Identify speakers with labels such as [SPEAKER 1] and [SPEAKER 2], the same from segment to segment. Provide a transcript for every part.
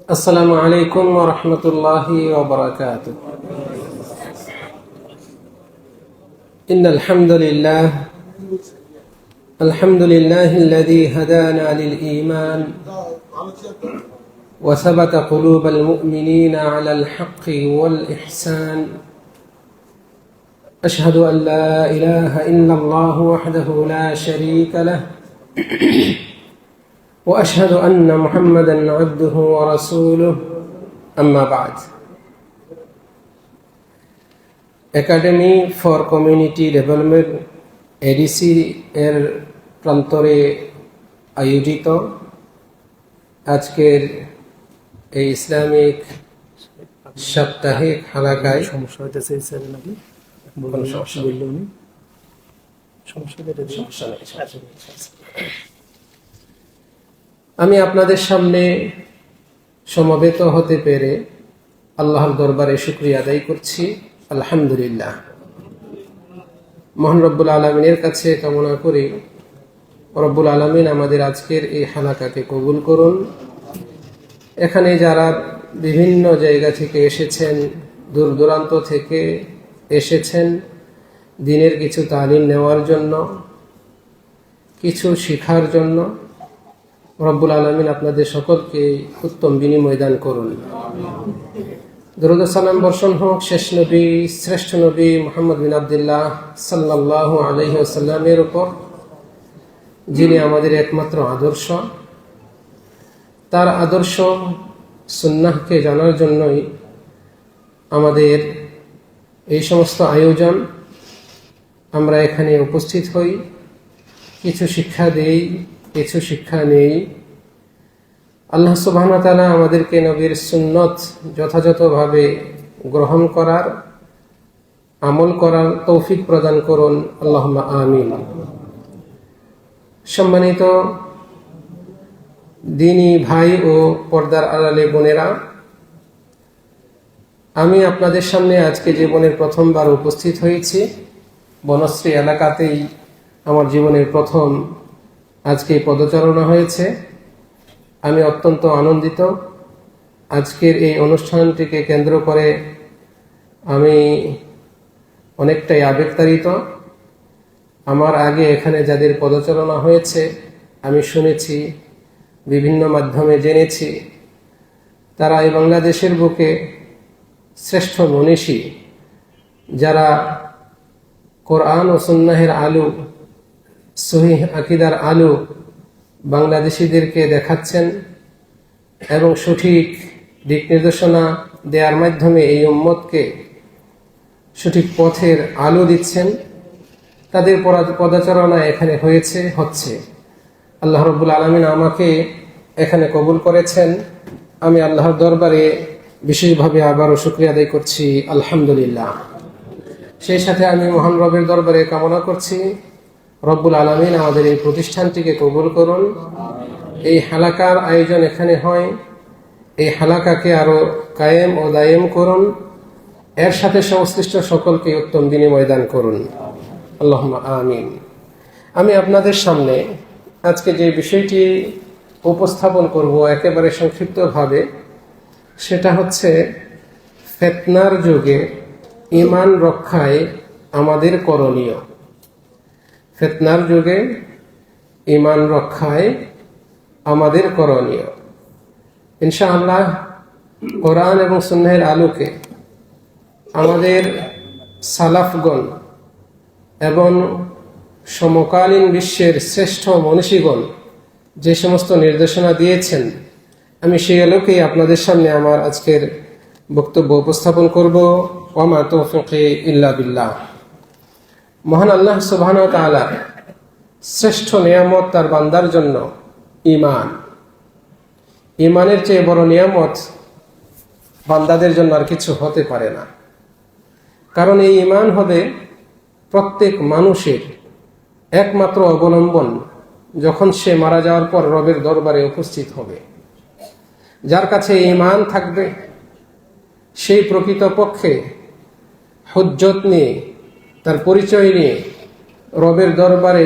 [SPEAKER 1] السلام عليكم ورحمة الله وبركاته. إن الحمد لله الذي هدانا للإيمان وثبت قلوب المؤمنين على الحق والإحسان. أشهد أن لا إله إلا الله وحده لا شريك له وأشهد أن محمدا عبده ورسوله أما بعد. Academy for community development ADC এর প্রান্তরে আয়োজিত আজকের এই ইসলামিক সাপ্তাহিক হালাকায়
[SPEAKER 2] সমস্যা হইতেছে এই স্যার নাকি
[SPEAKER 1] কোনো সমস্যা নেই।
[SPEAKER 2] বললেও নি সমস্যা
[SPEAKER 1] আমি আপনাদের সামনে সমবেত হতে পেরে আল্লাহর দরবারে শুকরিয়া আদায় করছি। আলহামদুলিল্লাহ। মহান রব্বুল আলমিনের কাছে কামনা করি রব্বুল আলমিন আমাদের আজকের এই হালাকাকে কবুল করুন। এখানে যারা বিভিন্ন জায়গা থেকে এসেছেন, দূর দূরান্ত থেকে এসেছেন দ্বীনের কিছু তালিম নেওয়ার জন্য, কিছু শিখার জন্য, রব্বুল আলমিন আপনাদের সকলকে উত্তম বিনিময় দান করুন। দরুদ সালাম বর্ষণ হোক শেষ নবী, শ্রেষ্ঠ নবী মুহাম্মদ বিন আব্দুল্লাহ সাল্লাল্লাহু আলাইহি ওয়াসাল্লামের উপর, যিনি আমাদের একমাত্র আদর্শ। তার আদর্শ সুন্নাহকে জানার জন্যই আমাদের এই সমস্ত আয়োজন। আমরা এখানে উপস্থিত হই, কিছু শিক্ষা দেই, কিছু শিক্ষা নেই। আল্লাহ সুবহানাহু ওয়া তাআলা আমাদেরকে নবীর সুন্নত যথাযথভাবে গ্রহণ করার, আমল করার তৌফিক প্রদান করুন, আল্লাহুম্মা আমিন। সম্মানিত দ্বীনী ভাই ও পর্দার আড়ালে বোনেরা, আমি আপনাদের সামনে আজকে জীবনের প্রথমবার উপস্থিত হয়েছি। বনশ্রী এলাকাতেই আমার জীবনের প্রথম আজকে পদচারণা হয়েছে। আমি অত্যন্ত আনন্দিত। আজকের এই অনুষ্ঠানটিকে কেন্দ্র করে আমি অনেকটাই আবেগতাড়িত। আমার আগে এখানে যাদের পদচারণা হয়েছে আমি শুনেছি, বিভিন্ন মাধ্যমে জেনেছি, তারা এই বাংলাদেশের বুকে শ্রেষ্ঠ মনীষী, যারা কোরআন ও সুন্নাহের আলো, সহিহ আকীদার আলো বাংলাদেশিদেরকে দেখাচ্ছেন এবং সঠিক দিক নির্দেশনা দেওয়ার মাধ্যমে এই উম্মতকে সঠিক পথের আলো দিচ্ছেন। তাদের পদাচারণা এখানে হচ্ছে। আল্লাহ রাব্বুল আলামিন আমাকে এখানে কবুল করেছেন। আমি আল্লাহর দরবারে বিশেষভাবে আবারও শুকরিয়া আদায় করছি, আলহামদুলিল্লাহ। সেই সাথে আমি মহান রবের দরবারে কামনা করছি রব্বুল আলামিন আমাদের এই প্রতিষ্ঠানটিকে কবুল করুন। এই হালাকার আয়োজন এখানে হয়, এই হালাকাকে আরো কায়েম ও দায়েম করুন। এর সাথে সংশ্লিষ্ট সকলকে উত্তম বিনিময় দান করুন, আল্লাহুম্মা আমিন। আমি আপনাদের সামনে আজকে যে বিষয়টি উপস্থাপন করব একেবারে সংক্ষিপ্তভাবে, সেটা হচ্ছে ফিতনার যুগে ঈমান রক্ষায় আমাদের করণীয়। ফিতনার যুগে ঈমান রক্ষায় আমাদের করণীয়। ইনশাআল্লাহ কোরআন এবং সুন্নাহের আলোকে আমাদের সালাফগণ এবং সমকালীন বিশ্বের শ্রেষ্ঠ মনীষীগণ যে সমস্ত নির্দেশনা দিয়েছেন, আমি সেই আলোকেই আপনাদের সামনে আমার আজকের বক্তব্য উপস্থাপন করব। ওয়া মা তাওফীকি ইল্লা বিল্লাহ। মহান আল্লাহ সুবহানাহু ওয়া তাআলা শ্রেষ্ঠ নিয়ামত তার বান্দার জন্য ঈমান। ঈমানের চেয়ে বড় নিয়ামত বান্দাদের জন্য আর কিছু হতে পারে না। কারণ এই ঈমান হবে প্রত্যেক মানুষের একমাত্র অবলম্বন যখন সে মারা যাওয়ার পর রবের দরবারে উপস্থিত হবে। যার কাছে ঈমান থাকবে সেই প্রকৃতপক্ষে হুজ্জত নিয়ে, তার পরিচয় নিয়ে রবের দরবারে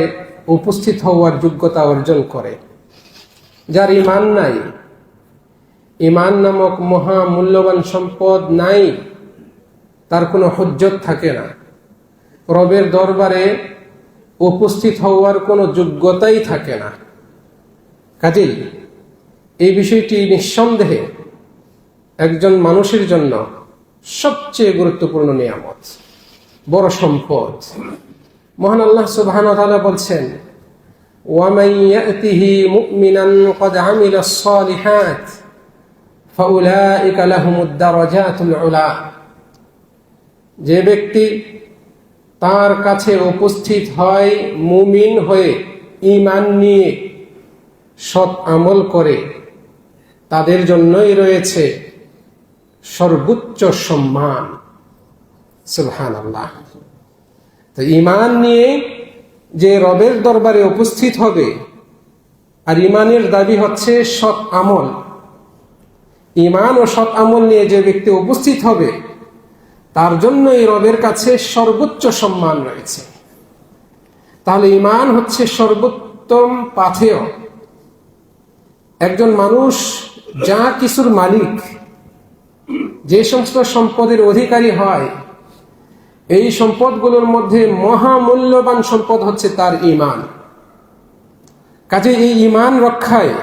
[SPEAKER 1] উপস্থিত হওয়ার যোগ্যতা অর্জন করে। যার ঈমান নাই, ঈমান নামক মহা মূল্যবান সম্পদ নাই, তার কোনো হুজ্জত থাকে না, রবের দরবারে উপস্থিত হওয়ার কোনো যোগ্যতাই থাকে না। কাজেই এই বিষয়টি নিঃসন্দেহে একজন মানুষের জন্য সবচেয়ে গুরুত্বপূর্ণ নিয়ামত, বড় সম্পদ। মহান আল্লাহ সুবহানাহু ওয়া তাআলা বলছেন, ওয়ামান ইয়াতিহি মুমিনান ক্বাদ আমিলাস সালিহাত ফাউলাইকা লাহুমুদ দারাজাতুল উলা। যে ব্যক্তি তার কাছে উপস্থিত হয় মুমিন হয়ে, ঈমান নিয়ে, সৎ আমল করে, তাদের জন্যই রয়েছে সর্বোচ্চ সম্মান। সুবহানাল্লাহ। তো ঈমান নিয়ে যে রবের দরবারে উপস্থিত হবে, আর ঈমানের দাবি হচ্ছে সৎ আমল, ঈমান ও সৎ আমল নিয়ে যে ব্যক্তি উপস্থিত হবে তার জন্যই রবের কাছে সর্বোচ্চ সম্মান রয়েছে। তাহলে ঈমান হচ্ছে সর্বোত্তম পাথেয়। একজন মানুষ যা কিছুর মালিক, যে সমস্ত সম্পদের অধিকারী হয়, এই সম্পদগুলোর মধ্যে মহামূল্যবান সম্পদ হচ্ছে তার ঈমান। কাজে এই ঈমান রক্ষায়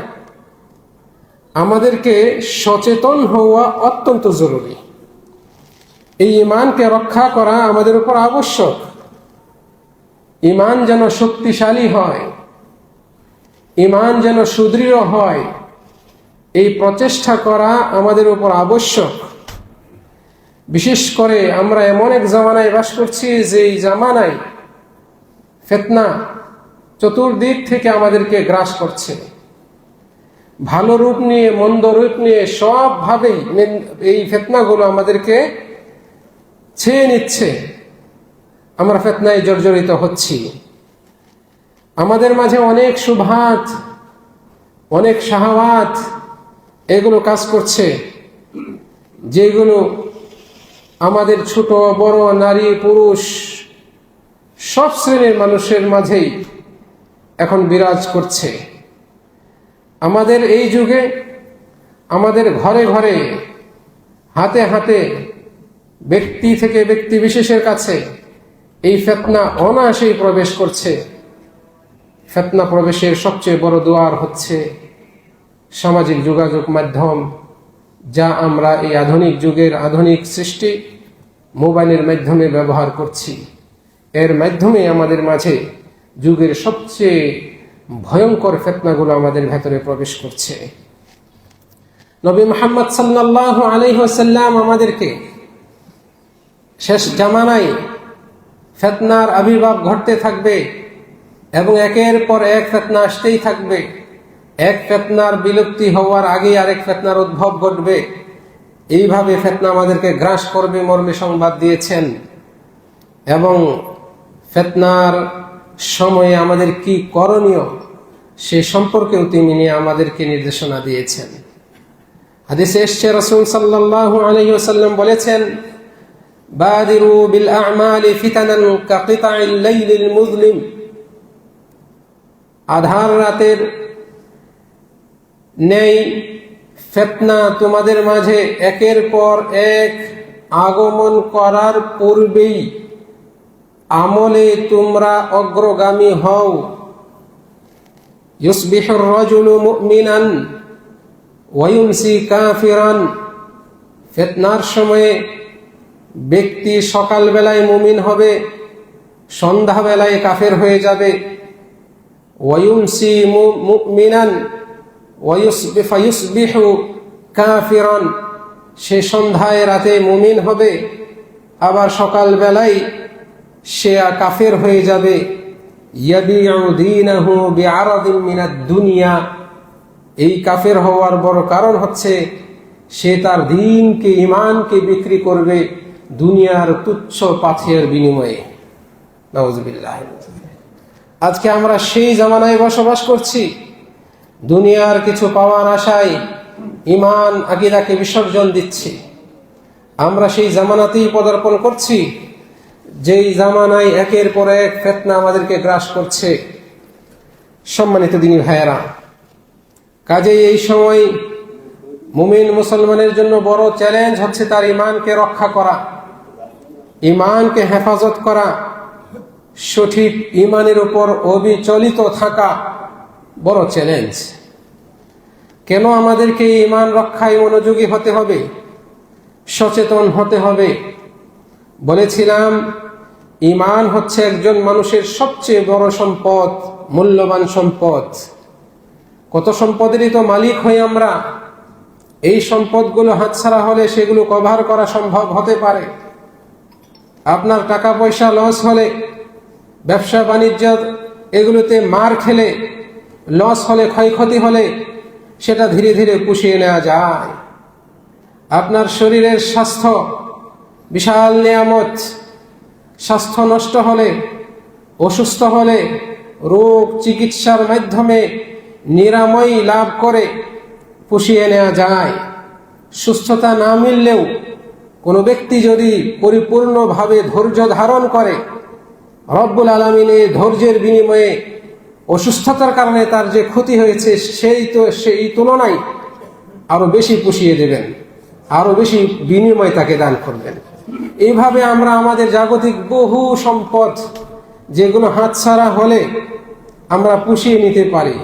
[SPEAKER 1] আমাদেরকে সচেতন হওয়া অত্যন্ত জরুরি। এই ঈমানকে রক্ষা করা আমাদের উপর আবশ্যক। ঈমান যেন শক্তিশালী হয়, ঈমান যেন সুদৃঢ় হয়, এই প্রচেষ্টা করা আমাদের উপর আবশ্যক। বিশেষ করে আমরা এমন এক জামানায় বাস করছি যে এই জামানায় ফিতনা চতুর্দিক থেকে আমাদেরকে গ্রাস করছে। ভালো রূপ নিয়ে, মন্দ রূপ নিয়ে, সবভাবেই এই ফিতনাগুলো আমাদেরকে ছেয়ে নিচ্ছে। আমরা ফিতনায় জর্জরিত হচ্ছি। আমাদের মাঝে অনেক শুবহাত, অনেক শাহাওয়াত এগুলো কাজ করছে, যেগুলো আমাদের ছোট বড়, নারী পুরুষ সব শ্রেণীর মানুষের মাঝেই এখন বিরাজ করছে। আমাদের এই যুগে আমাদের ঘরে ঘরে, হাতে হাতে, ব্যক্তি থেকে ব্যক্তি বিশেষের কাছে এই ফিতনা অনায়াসেই প্রবেশ করছে। ফিতনা প্রবেশের সবচেয়ে বড় দুয়ার হচ্ছে সামাজিক যোগাযোগ মাধ্যম, যা আমরা এই আধুনিক যুগের আধুনিক সৃষ্টি মোবাইলের মাধ্যমে ব্যবহার করছি। এর মাধ্যমে আমাদের মাঝে যুগের সবচেয়ে ভয়ঙ্কর ফিতনাগুলো আমাদের ভেতরে প্রবেশ করছে। নবী মুহাম্মদ সাল্লাল্লাহু আলাইহি ওয়াসাল্লাম আমাদেরকে শেষ জামানায় ফিতনার আবির্ভাব ঘটতে থাকবে এবং একের পর এক ফিতনা আসতেই থাকবে। এক ফিতনার বিলুপ্তি হওয়ার আগে আরেক ফিতনার উদ্ভব ঘটবে। এইভাবে ফিতনা আমাদেরকে গ্রাস করবে মর্মে সংবাদ দিয়েছেন। এবং ফিতনার সময়ে আমাদের কি করণীয় সে সম্পর্কেও তিনি আমাদেরকে নির্দেশনা দিয়েছেন। হাদিসে এসেছে, রাসূল সাল্লাল্লাহু আলাইহি ওয়াসাল্লাম বলেছেন, বাদিরু বিল আ'মালি ফিতানান কাকিতাইল লাইলিল মুযলিম। আধার রাতের নেই ফিতনা তোমাদের মাঝে একের পর এক আগমন করার পূর্বেই আমলে তোমরা অগ্রগামী হও। ইউসবিহুর রাজুলু মুমিনান ওয়া ইউমসি কাফিরান। ফিতনার সময়ে ব্যক্তি সকালবেলায় মুমিন হবে, সন্ধ্যাবেলায় কাফের হয়ে যাবে। ওয়া ইউমসি মুমিনান ওয়া ফায়ুসবিহু কাফিরান। সে সন্ধ্যায় রাতে মুমিন হবে, আবার সকালবেলায় সে কাফের হয়ে যাবে। ইয়াবিউ দীনাহু বিআরাদিন মিনাদ দুনিয়া। এই কাফের হওয়ার বড় কারণ হচ্ছে সে তার দ্বীনকে, ঈমানকে বিক্রি করবে দুনিয়ার তুচ্ছ পাথেয়ের বিনিময়ে। নাউযুবিল্লাহ। আজকে আমরা সেই জামানায় বসবাস করছি। দুনিয়ার কিছু পাওয়ার আশায় ঈমান, আকীদাকে বিসর্জন দিচ্ছি। আমরা সেই জামানাতেই পদার্পণ করছি যেই জামানায় একের পর এক ফিতনা আমাদেরকে গ্রাস করছে। সম্মানিত দিনী ভাইয়েরা, কাজেই এই সময় মুমিন মুসলমানের জন্য বড় চ্যালেঞ্জ হচ্ছে তার ঈমানকে রক্ষা করা, ঈমানকে হেফাজত করা, সঠিক ঈমানের উপর অবিচলিত থাকা বড় চ্যালেঞ্জ। কেন আমাদেরকে ঈমান রক্ষায় মনোযোগী হতে হবে, সচেতন হতে হবে? বলেছিলাম, ঈমান হচ্ছে একজন মানুষের সবচেয়ে বড় সম্পদ, মূল্যবান সম্পদ। কত সম্পদেরই তো মালিক হই আমরা। এই সম্পদগুলো হাতছাড়া হলে সেগুলো কভার করা সম্ভব হতে পারে। আপনার টাকা পয়সা লস হলে, ব্যবসা বাণিজ্য এগুলোতে মার খেলে, লস হলে, ক্ষয়ক্ষতি হলে সেটা ধীরে ধীরে পুষিয়ে নেওয়া যায়। আপনার শরীরের স্বাস্থ্য বিশাল নিয়ামত, স্বাস্থ্য নষ্ট হলে, অসুস্থ হলে রোগ চিকিৎসার মাধ্যমে নিরাময় লাভ করে পুষিয়ে নেওয়া যায়। সুস্থতা না মিললেও কোনো ব্যক্তি যদি পরিপূর্ণভাবে ধৈর্য ধারণ করে, রব্বুল আলামিন এই ধৈর্যের বিনিময়ে অসুস্থতার কারণে তার যে ক্ষতি হয়েছে সেই তুলনায় আরো বেশি পুষিয়ে দেবেন, আরো বেশি বিনিময় তাকে দান করবেন। এইভাবে আমরা আমাদের জাগতিক বহু সম্পদ যেগুলো হাতছাড়া হলে আমরা পুষিয়ে নিতে পারি।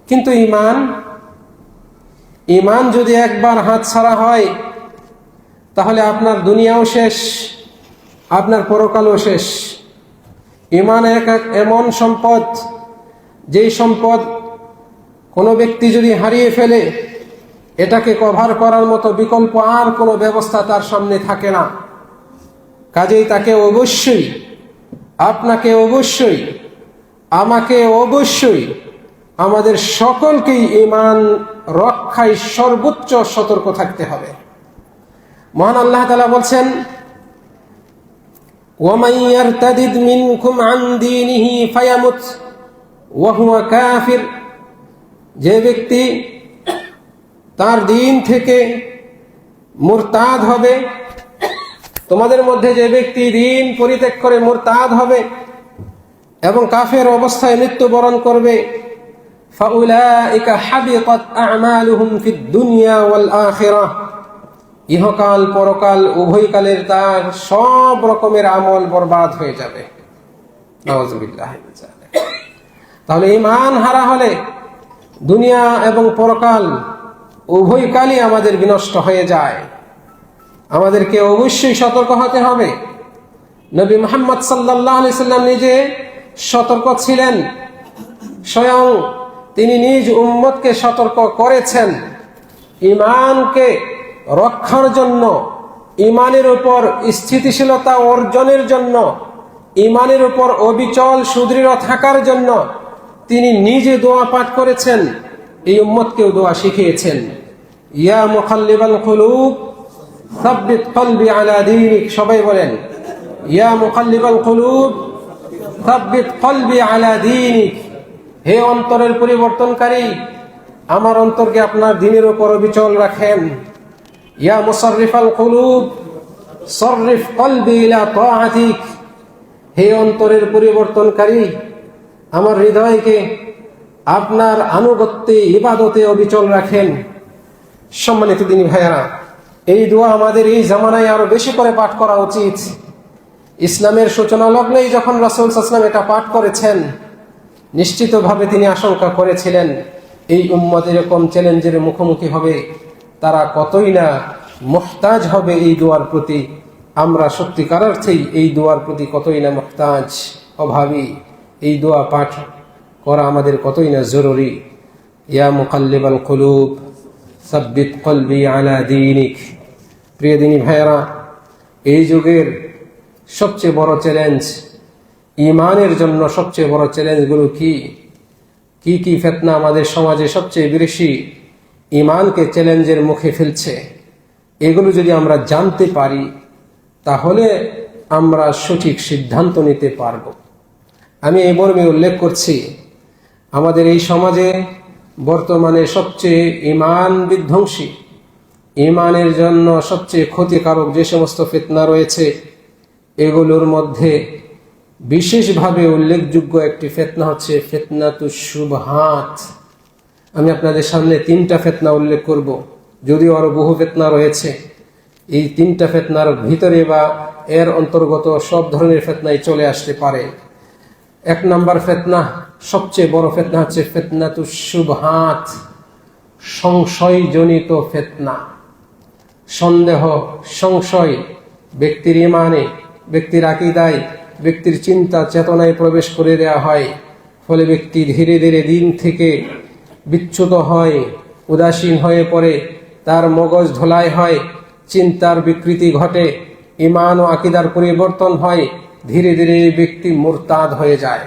[SPEAKER 1] কিন্তু ঈমান যদি একবার হাতছাড়া হয় তাহলে আপনার দুনিয়াও শেষ, আপনার পরকালও শেষ। ঈমান এমন সম্পদ, যেই সম্পদ কোনো ব্যক্তি যদি হারিয়ে ফেলে এটাকে কভার করার মতো বিকল্প আর কোনো ব্যবস্থা তার সামনে থাকে না। কাজেই তাকে অবশ্যই, আপনাকে অবশ্যই, আমাকে অবশ্যই, আমাদের সকলকেই ঈমান রক্ষায় সর্বোচ্চ সতর্ক থাকতে হবে। মহান আল্লাহ তাআলা বলছেন, وَمَنْ يَرْتَدِدْ مِنْكُمْ عَنْ دِينِهِ فَيَمُتْ وَهُوَ كَافِرٌ, যে ব্যক্তি তার দিন থেকে মুরতাদ হবে, তোমাদের মধ্যে যে ব্যক্তি দিন পরিত্যাগ করে মুরতাদ হবে এবং কাফের অবস্থায় মৃত্যুবরণ করবে, فَأُولَئِكَ حَبِطَتْ أَعْمَالُهُمْ فِي الدُّنْيَا وَالْآخِرَةِ, ইহকাল পরকাল উভয়কালের তার সব রকমের আমল বরবাদ হয়ে যাবে। নাউযুবিল্লাহ। তাহলে ঈমান হারা হলে দুনিয়া এবং পরকাল উভয়কালই আমাদের বিনষ্ট হয়ে যায়। আমাদেরকে অবশ্যই সতর্ক হতে হবে। নবী মুহাম্মদ সাল্লাল্লাহু আলাইহি সাল্লাম নিজে সতর্ক ছিলেন, স্বয়ং তিনি নিজ উম্মতকে সতর্ক করেছেন। ঈমানকে রক্ষার জন্য, ঈমানের উপর স্থিতিশীলতা অর্জনের জন্য, ঈমানের উপর অবিচল সুদৃঢ় থাকার জন্য তিনি নিজে দোয়া পাঠ করেছেন, এই উম্মতকেও দোয়া শিখিয়েছেন। ইয়া মুকাল্লিবাল কুলুব সাব্বিত কলবি আলা দীনিক, সবাই বলেন ইয়া মুকাল্লিবাল কুলুব সাব্বিত কলবি আলা দীনিক। হে অন্তরের পরিবর্তনকারী, আমার অন্তরকে আপনার দ্বীনের উপর অবিচল রাখেন। ইয়া মুসাররিফাল কুলুব সররিফ কলবি ইলা তাআতিক, হে অন্তরের পরিবর্তনকারী, আমার হৃদয়কে আপনার আনুগত্যে ইবাদতে অবিচল রাখেন। সম্মানিত দিনী ভাইয়েরা, এই দোয়া আমাদের এই জামানায় আরো বেশি করে পাঠ করা উচিত। ইসলামের সূচনা লগ্নেই যখন রাসূল সাল্লাল্লাহু আলাইহি ওয়াসাল্লাম এটা পাঠ করেছেন, নিশ্চিতভাবে তিনি আশঙ্কা করেছিলেন এই উম্মত এরকম চ্যালেঞ্জের মুখোমুখি হবে, তারা কতই না মুহতাজ হবে এই দোয়ার প্রতি। আমরা সত্যিকার অর্থেই এই দোয়ার প্রতি কতই না মুহতাজ, অভাবী। এই দোয়া পাঠ করা আমাদের কতই না জরুরি। ইয়া মুকাল্লিবাল কুলুব সাব্বিত কলবি আলা দীনিক। প্রিয় দিনী ভাইয়েরা, এই যুগের সবচেয়ে বড় চ্যালেঞ্জ, ঈমানের জন্য সবচেয়ে বড় চ্যালেঞ্জগুলো কি কি ফিতনা আমাদের সমাজে সবচেয়ে বেশি ঈমানকে চ্যালেঞ্জের মুখে ফেলছে, এগুলো যদি আমরা জানতে পারি তাহলে আমরা সঠিক সিদ্ধান্ত নিতে পারব। আমি এই মর্মে উল্লেখ করছি, আমাদের এই সমাজে বর্তমানে সবচেয়ে ঈমান বিধ্বংসী, ঈমানের জন্য সবচেয়ে ক্ষতিকারক যে সমস্ত ফিতনা রয়েছে, এগুলোর মধ্যে বিশেষভাবে উল্লেখযোগ্য একটি ফিতনা হচ্ছে ফিতনাতুশ শুবহাত, আমি আপনাদের সামনে 3টা ফিতনা উল্লেখ করব, যদিও আরো বহু ফিতনা রয়েছে। এই 3টা ফিতনার ভিতরে বা এর অন্তর্গত সব ধরনের ফিতনাই চলে আসতে পারে। 1 নম্বর ফিতনা, সবচেয়ে বড় ফিতনা হচ্ছে ফিতনাতুশ শুবহাত, সংশয়জনিত ফিতনা। সন্দেহ, সংশয় ব্যক্তির ঈমানে, ব্যক্তির আকীদায়, ব্যক্তির চিন্তা চেতনায় প্রবেশ করে দেওয়া হয়। ফলে ব্যক্তি ধীরে ধীরে দিন থেকে বিচ্যুত হয়, উদাসীন হয়ে পড়ে, তার মগজ ধোলাই হয়, চিন্তার বিকৃতি ঘটে, ঈমান ও আকীদার পরিবর্তন হয়, ধীরে ধীরে এই ব্যক্তি মুরতাদ হয়ে যায়।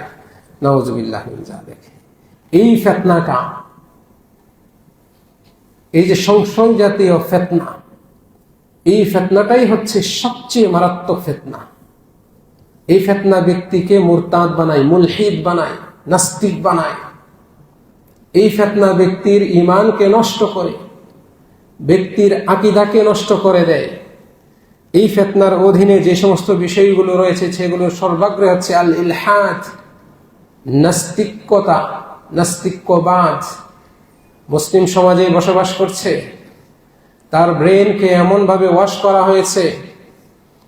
[SPEAKER 1] নাউজুবিল্লাহ মিন যালিক। এই ফিতনাটা, এই যে সংশয় জাতীয় ফিতনা, এই ফিতনাটাই হচ্ছে সবচেয়ে মারাত্মক ফিতনা। এই ফিতনা ব্যক্তিকে মুরতাদ বানায়, মুলহিদ বানায়, নাস্তিক বানায়। এই ফিতনা ব্যক্তির ঈমানকে নষ্ট করে, ব্যক্তির আকীদাকে নষ্ট করে দেয়। এই ফিতনার অধীনে যে সমস্ত বিষয়গুলো রয়েছে সেগুলোর সর্বাগ্রে হচ্ছে আল ইলহাদ, নাস্তিকতা, নাস্তিক্যবাদ। মুসলিম সমাজে বসবাস করছে, তার ব্রেনকে এমনভাবে ওয়াশ করা হয়েছে,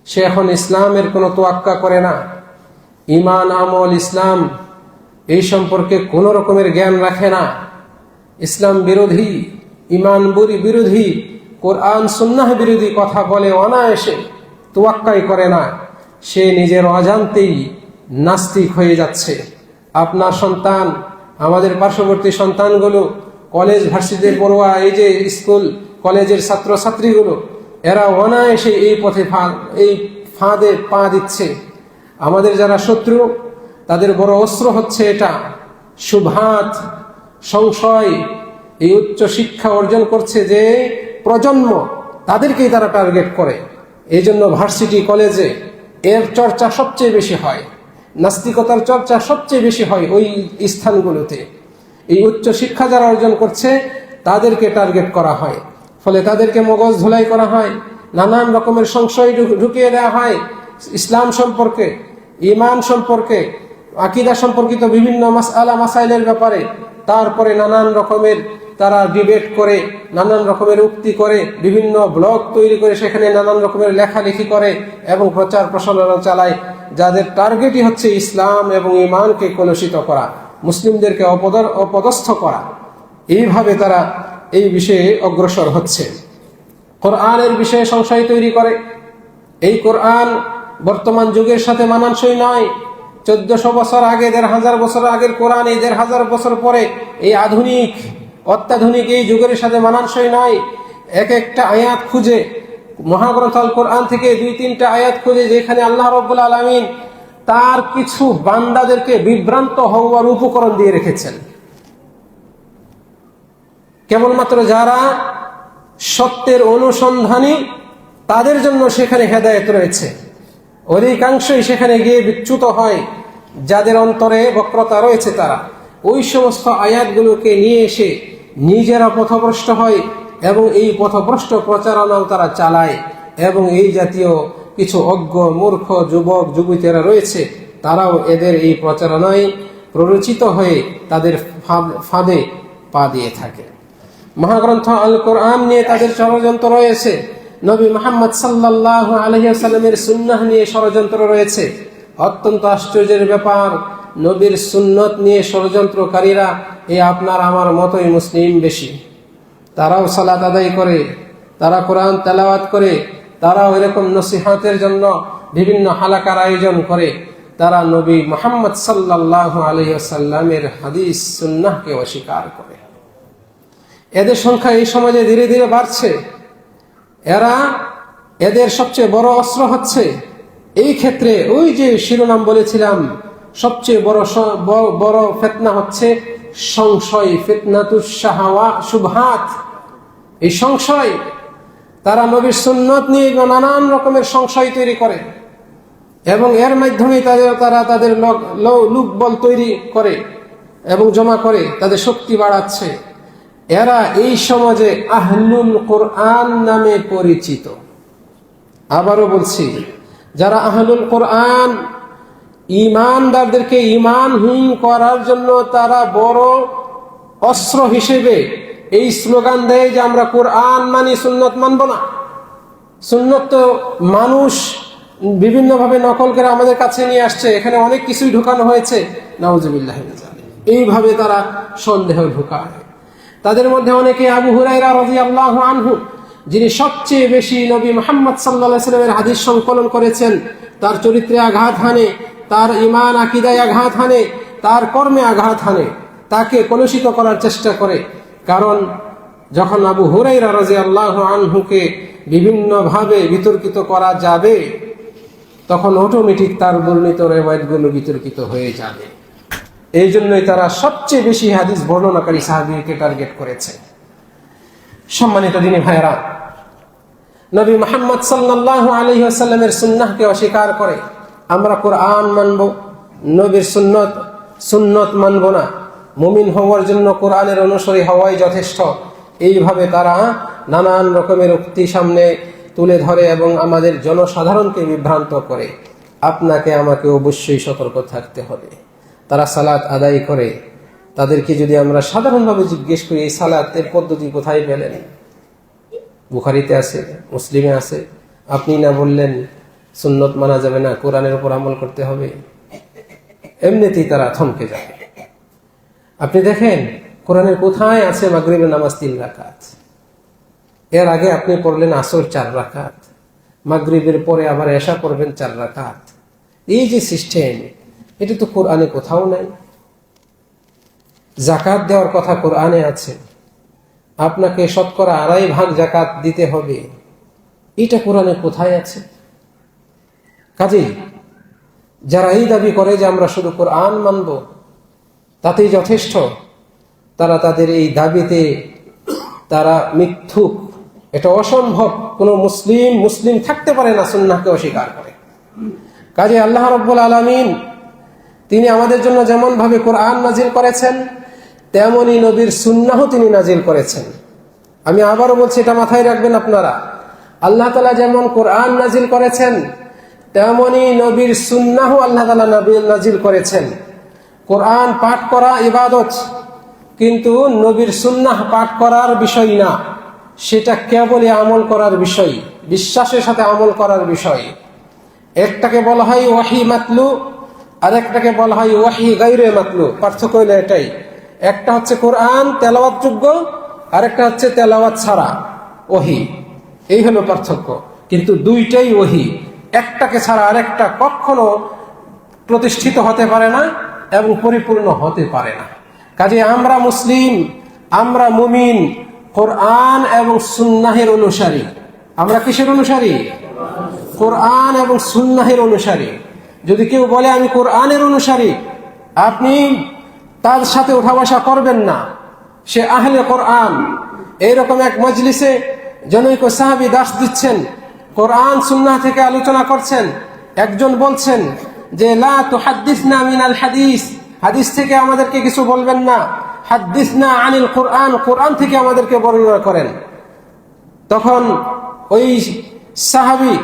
[SPEAKER 1] সে এখন ইসলামের কোনো তোয়াক্কা করে না। ঈমান, আমল, ইসলাম এই সম্পর্কে কোনো রকমের জ্ঞান রাখে না। ইসলাম বিরোধী, ঈমান বিরোধী, কোরআন সুন্নাহ বিরোধী কথা বলে অনায়াসে, তোয়াক্কাই করে না। সে নিজের অজান্তেই নাস্তিক হয়ে যাচ্ছে। আপনার সন্তান, আমাদের পার্শ্ববর্তী সন্তানগুলো, কলেজ ভার্সিটির পড়ুয়া, এই যে স্কুল কলেজের ছাত্র ছাত্রীগুলো, এরা অনায়াসে এই পথে এই ফাঁদে পা দিচ্ছে। আমাদের যারা শত্রু, তাদের বড় অস্ত্র হচ্ছে এটা, শুবহাত, সংশয়। এই উচ্চ শিক্ষা অর্জন করছে যে প্রজন্ম, তাদেরকেই তারা টার্গেট করে। এই জন্য ভার্সিটি কলেজে এর চর্চা সবচেয়ে বেশি হয়, নাস্তিকতার চর্চা সবচেয়ে বেশি হয় ওই স্থানগুলোতে। এই উচ্চ শিক্ষা যারা অর্জন করছে তাদেরকে টার্গেট করা হয়। ফলে তাদেরকে মগজ ধুলাই করা হয়, নানান রকমের সংশয় ঢুকিয়ে দেওয়া হয় ইসলাম সম্পর্কে, ঈমান সম্পর্কে, আকীদা সম্পর্কিত বিভিন্ন মাসআলা মাসাইলের ব্যাপারে। তারপরে নানান রকমের তারা ডিবেট করে, নানান রকমের উক্তি করে, বিভিন্ন ব্লগ তৈরি করে সেখানে নানান রকমের লেখালেখি করে এবং প্রচার প্রসারণা চালায়, যাদের টার্গেটই হচ্ছে ইসলাম এবং ঈমানকে কলুষিত করা, মুসলিমদেরকে অপদস্থ করা। এইভাবে তারা এই বিষয়ে অগ্রসর হচ্ছে। কোরআনের বিষয়ে সংশয় তৈরি করে। এই কোরআন বর্তমান যুগের সাথে মানানসই নয়। 1400 বছর আগে, 1500 বছর আগের কোরআন এই 1500 বছর পরে এই আধুনিক অত্যাধুনিক এই যুগের সাথে মানানসই নয়। এক একটা আয়াত খুঁজে, মহাগ্রন্থ আল কোরআন থেকে 2-3টা আয়াত খুঁজে যেখানে আল্লাহ রাব্বুল আলামিন তার কিছু বান্দাদেরকে বিভ্রান্ত হওয়ার উপকরণ দিয়ে রেখেছেন। কেবলমাত্র যারা সত্যের অনুসন্ধানী, তাদের জন্য সেখানে হেদায়েত রয়েছে। অধিকাংশই সেখানে গিয়ে বিচ্যুত হয়, যাদের অন্তরে বক্রতা রয়েছে তারা ওই সমস্ত আয়াতগুলোকে নিয়ে এসে নিজেরা পথভ্রষ্ট হয় এবং এই পথভ্রষ্ট প্রচারণাও তারা চালায়। এবং এই জাতীয় কিছু অজ্ঞ মূর্খ যুবক যুবতীরা রয়েছে, তারাও এদের এই প্রচারণায় প্ররোচিত হয়ে তাদের ফাঁদে পা দিয়ে থাকে। মহাগ্রন্থ আল কোরআন নিয়ে তাদের ষড়যন্ত্র রয়েছে, নবী মুহাম্মদ সাল্লাল্লাহু আলাইহি ওয়াসাল্লামের সুন্নাহ নিয়ে ষড়যন্ত্র রয়েছে। অত্যন্ত আশ্চর্যের ব্যাপার, নবীর সুন্নত নিয়ে ষড়যন্ত্রকারীরা এই আপনার আমার মতোই মুসলিম বেশি। তারাও সালাত আদায় করে, তারা কোরআন তেলাওয়াত করে, তারাও এরকম নসিহতের জন্য বিভিন্ন হালাকার আয়োজন করে। তারা নবী মুহাম্মদ সাল্লাল্লাহু আলাইহি ওয়াসাল্লামের হাদিস সুন্নাহকে অস্বীকার করে। এদের সংখ্যা এই সমাজে ধীরে ধীরে বাড়ছে। এদের সবচেয়ে বড় অস্ত্র হচ্ছে এই ক্ষেত্রে, ওই যে শিরোনাম বলেছিলাম, সবচেয়ে বড় ফিতনা হচ্ছে সংশয়, ফিতনাতুশ শুবহাত। এই সংশয়, তারা নবীর সুন্নত নিয়ে নানান রকমের সংশয় তৈরি করে এবং এর মাধ্যমে তারা তাদের লোকবল তৈরি করে এবং জমা করে, তাদের শক্তি বাড়াচ্ছে। এরা এই সমাজে আহলুল কোরআন নামে পরিচিত। আবারও বলছি, যারা আহলুল কোরআন, ঈমানদারদেরকে ঈমানহীন করার জন্য তারা বড় অস্ত্র হিসেবে এই স্লোগান দেয় যে আমরা কোরআন মানি, সুন্নত মানব না। সুন্নত তো মানুষ বিভিন্নভাবে নকল করে আমাদের কাছে নিয়ে আসছে, এখানে অনেক কিছুই ঢুকানো হয়েছে, নাউজুবিল্লাহ মিন যালিক। এইভাবে তারা সন্দেহ ঢুকায়। তাদের মধ্যে অনেকে আবু হুরায়রা রাদিয়াল্লাহু আনহু, যিনি সবচেয়ে বেশি নবী মুহাম্মদ সাল্লাল্লাহু আলাইহি ওয়াসাল্লামের হাদিস সংকলন করেছেন, তার চরিত্রে আঘাত হানে, তার ঈমান আকীদায় আঘাত হানে, তার কর্মে আঘাত হানে, তাকে কলুষিত করার চেষ্টা করে। কারণ যখন আবু হুরায়রা রাদিয়াল্লাহু আনহুকে বিভিন্নভাবে বিতর্কিত করা যাবে, তখন অটোমেটিক তার বর্ণিত রিওয়ায়াতগুলো বিতর্কিত হয়ে যাবে। এই জন্যই তারা সবচেয়ে বেশি হাদিস বর্ণনাকারী সাহাবীকে টার্গেট করেছে। সম্মানিত দিনী ভাইরা, নবী মুহাম্মদ সাল্লাল্লাহু আলাইহি ওয়াসাল্লামের সুন্নাহকে অস্বীকার করে আমরা কোরআন মানব, নবীর সুন্নত মানব না, মুমিন হওয়ার জন্য কোরআনের অনুসারী হওয়াই যথেষ্ট, এইভাবে তারা নানান রকমের উক্তি সামনে তুলে ধরে এবং আমাদের জনসাধারণকে বিভ্রান্ত করে। আপনাকে আমাকে অবশ্যই সতর্ক থাকতে হবে। তারা সালাত আদায় করে, তাদেরকে যদি আমরা সাধারণভাবে জিজ্ঞেস করি এই সালাতের পদ্ধতি কোথায় পেলেন, বুখারীতে আছে, মুসলিমে আছে, আপনি না বললেন সুন্নত মানা যাবে না, কোরআনের উপর আমল করতে হবে, এমনিতেই তারা থমকে যাবে। আপনি দেখেন কোরআনের কোথায় আছে মাগরিবের নামাজ 3 রাকাত, এর আগে আপনি পড়লেন আসর 4 রাকাত, মাগরিবের পরে আবার এশা পড়বেন 4 রাকাত। এই যে সিস্টেম, এটা তো কোরআনে কোথাও নাই। জাকাত দেওয়ার কথা কোরআনে আছে, আপনাকে শতকরা 2.5 ভাগ জাকাত দিতে হবে, এটা কোরআনে কোথায় আছে? কাজেই যারা এই দাবি করে যে আমরা শুধু কোরআন মানব, তাতেই যথেষ্ট, তারা তাদের এই দাবিতে তারা মিথ্যুক। এটা অসম্ভব, কোনো মুসলিম থাকতে পারে না সুন্নাহকে অস্বীকার করে। কাজে আল্লাহ রাব্বুল আলামিন তিনি আমাদের জন্য যেমন ভাবে কোরআন নাজিল করেছেন, তেমনি নবীর সুন্নাহও তিনি নাজিল করেছেন। আমি আবারও বলছি, এটা মাথায় রাখবেন আপনারা, আল্লাহ তাআলা যেমন কোরআন নাজিল করেছেন, তেমনি নবীর সুন্নাহও আল্লাহ তাআলা নাজিল করেছেন। কোরআন পাঠ করা ইবাদত, কিন্তু নবীর সুন্নাহ পাঠ করার বিষয় না, সেটা কেবলই আমল করার বিষয়, বিশ্বাসের সাথে আমল করার বিষয়। একটাকে বলা হয় ওয়াহি মাতলু, আরেকটাকে বলা হয় ওয়াহি গায়রে মাতলু। পার্থক্য হলো এটাই, একটা হচ্ছে কোরআন তেলাওয়াত যোগ্য, আরেকটা হচ্ছে তেলাওয়াত ছাড়া ওহী। এই হলো পার্থক্য, কিন্তু দুইটাই ওহী, একটাকে ছাড়া আরেকটা কখনো প্রতিষ্ঠিত হতে পারে না এবং পরিপূর্ণ হতে পারে না। কাজে আমরা মুসলিম, আমরা মুমিন, কোরআন এবং সুন্নাহের অনুসারী। আমরা কিসের অনুসারী? কোরআন এবং সুন্নাহের অনুসারী। যদি কেউ বলে আমি কোরআনের অনুসারী, আপনি তার সাথে উঠা বসা করবেন না, সে আহলে কোরআন। এইরকম এক মজলিসে জনৈক সাহাবী দাস দিচ্ছেন, কোরআন সুন্নাহ থেকে আলোচনা করছেন। একজন বলছেন যে লা তুহাদ্দিসনা মিনাল হাদিস, হাদিস থেকে আমাদেরকে কিছু বলবেন না, হাদ্দিসনা আনিল কোরআন, কোরআন থেকে আমাদেরকে বর্ণনা করেন। তখন ওই সাহাবী